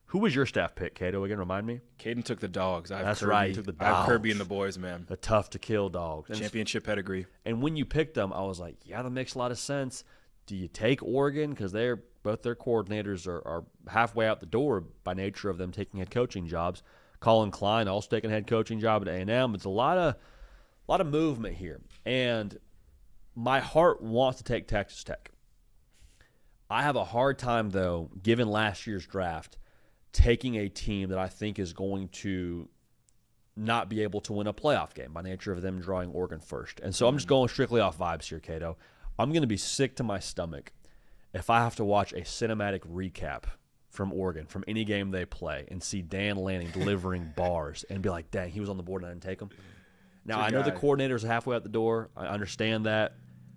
Who was your staff pick, Cato? Again, remind me. Caden took the dogs. That's right. He took the dogs. I have Kirby and the boys, man. The tough-to-kill dogs. Championship pedigree. And when you picked them, I was like, yeah, that makes a lot of sense. Do you take Oregon? Because both their coordinators are halfway out the door by nature of them taking head coaching jobs. Colin Klein also taking a head coaching job at A&M. It's a lot of movement here. And my heart wants to take Texas Tech. I have a hard time, though, given last year's draft, taking a team that I think is going to not be able to win a playoff game by nature of them drawing Oregon first. And so I'm just going strictly off vibes here, Cato. I'm going to be sick to my stomach if I have to watch a cinematic recap from Oregon, from any game they play, and see Dan Lanning delivering bars and be like, dang, he was on the board and I didn't take him. Now, I know the coordinators are halfway out the door. I understand that.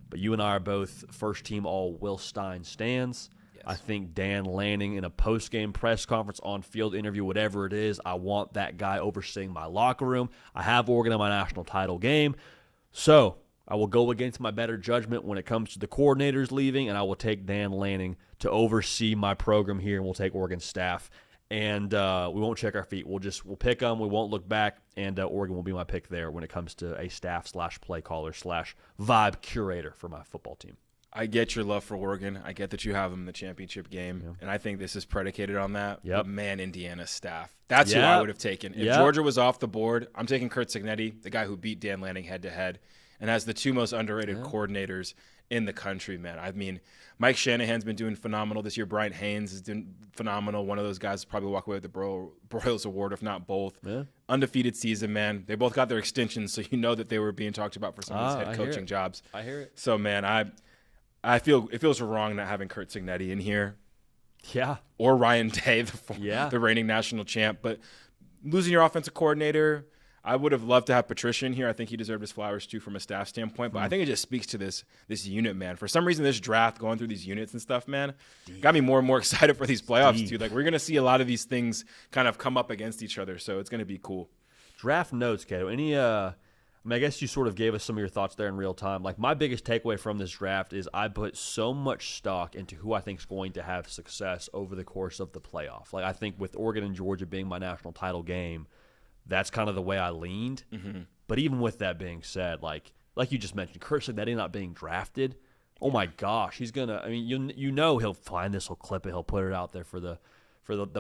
But you and I are both first-team all-Will Stein stands. I think Dan Lanning in a post-game press conference, on-field interview, whatever it is, I want that guy overseeing my locker room. I have Oregon in my national title game. So I will go against my better judgment when it comes to the coordinators leaving, and I will take Dan Lanning to oversee my program here, and we'll take Oregon's staff. And we won't check our feet. We'll pick them. We won't look back, and Oregon will be my pick there when it comes to a staff/play caller / vibe curator for my football team. I get your love for Oregon. I get that you have them in the championship game, and I think this is predicated on that. Yep. But man, Indiana's staff. That's who I would have taken. If Georgia was off the board, I'm taking Curt Cignetti, the guy who beat Dan Lanning head-to-head and has the 2 most underrated coordinators in the country, man. I mean, Mike Shanahan's been doing phenomenal this year. Brian Haynes is doing phenomenal. One of those guys will probably walk away with the Broyles Award, if not both. Yeah. Undefeated season, man. They both got their extensions, so you know that they were being talked about for some of these head coaching jobs. I hear it. So, man, I feel it feels wrong not having Curt Cignetti in here. Yeah. Or Ryan Day, the reigning national champ. But losing your offensive coordinator, I would have loved to have Patricia in here. I think he deserved his flowers too from a staff standpoint. But I think it just speaks to this unit, man. For some reason, this draft, going through these units and stuff, man, got me more and more excited for these playoffs too. Like, we're going to see a lot of these things kind of come up against each other. So it's going to be cool. Draft notes, Kato. Any I guess you sort of gave us some of your thoughts there in real time. Like, my biggest takeaway from this draft is I put so much stock into who I think is going to have success over the course of the playoff. Like, I think with Oregon and Georgia being my national title game, that's kind of the way I leaned. Mm-hmm. But even with that being said, like you just mentioned, Curt Cignetti not being drafted, oh my gosh, he's going to – I mean, you know he'll find this, he'll clip it, he'll put it out there for the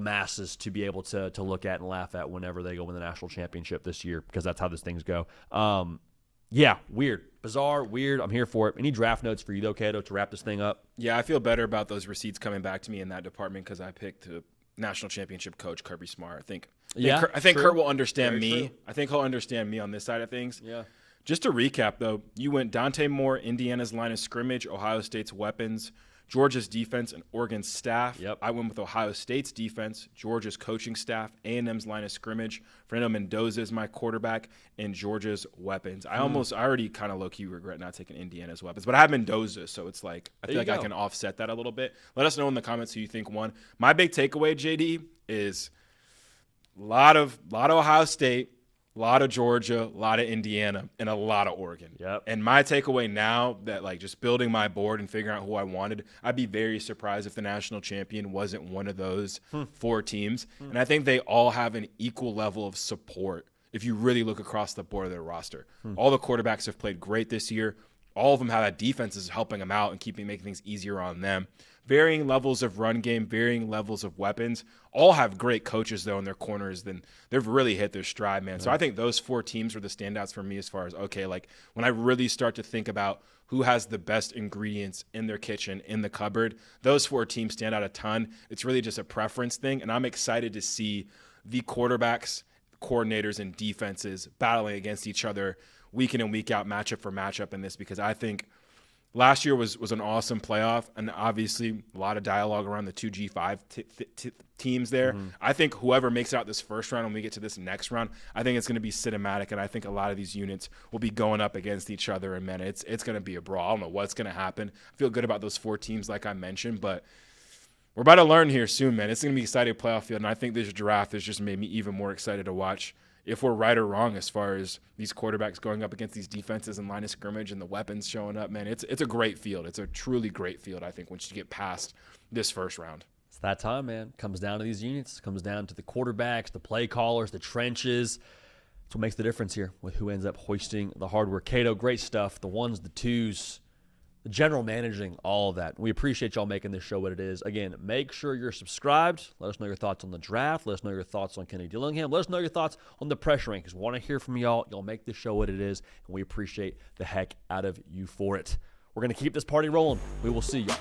masses to be able to look at and laugh at whenever they go win the national championship this year, because that's how these things go. Yeah, weird. Bizarre, weird. I'm here for it. Any draft notes for you, though, Kato, to wrap this thing up? Yeah, I feel better about those receipts coming back to me in that department because I picked the national championship coach, Kirby Smart. I think Kurt will understand me. True. I think he'll understand me on this side of things. Yeah. Just to recap, though, you went Dante Moore, Indiana's line of scrimmage, Ohio State's weapons, Georgia's defense, and Oregon's staff. Yep. I went with Ohio State's defense, Georgia's coaching staff, A&M's line of scrimmage, Fernando Mendoza is my quarterback, and Georgia's weapons. I already kind of low-key regret not taking Indiana's weapons, but I have Mendoza, so it's like I feel like I can offset that a little bit. Let us know in the comments who you think won. My big takeaway, JD, is a lot of Ohio State, a lot of Georgia, a lot of Indiana, and a lot of Oregon. Yep. And my takeaway now that, like, just building my board and figuring out who I wanted, I'd be very surprised if the national champion wasn't one of those 4 teams. And I think they all have an equal level of support if you really look across the board of their roster. All the quarterbacks have played great this year. All of them have that defense is helping them out and making things easier on them. Varying levels of run game, varying levels of weapons. All have great coaches, though, in their corners. Then they've really hit their stride, man. So I think those 4 teams were the standouts for me as far as, okay, like when I really start to think about who has the best ingredients in their kitchen, in the cupboard, those 4 teams stand out a ton. It's really just a preference thing, and I'm excited to see the quarterbacks, coordinators, and defenses battling against each other week in and week out, matchup for matchup in this, because I think last year was an awesome playoff, and obviously a lot of dialogue around the 2 G5 teams there. Mm-hmm. I think whoever makes out this first round when we get to this next round, I think it's going to be cinematic, and I think a lot of these units will be going up against each other, and man, it's going to be a brawl. I don't know what's going to happen. I feel good about those 4 teams like I mentioned, but we're about to learn here soon, man. It's going to be an exciting playoff field, and I think this draft has just made me even more excited to watch if we're right or wrong as far as these quarterbacks going up against these defenses and line of scrimmage and the weapons showing up, man. It's a great field. It's a truly great field, I think, once you get past this first round. It's that time, man. It comes down to these units. It comes down to the quarterbacks, the play callers, the trenches. That's what makes the difference here with who ends up hoisting the hardware. Kato, great stuff. The 1s, the 2s, the general managing, all of that. We appreciate y'all making this show what it is. Again, make sure you're subscribed. Let us know your thoughts on the draft. Let us know your thoughts on Kenny Dillingham. Let us know your thoughts on the pressure rankings. We want to hear from y'all. Y'all make this show what it is, and we appreciate the heck out of you for it. We're going to keep this party rolling. We will see y'all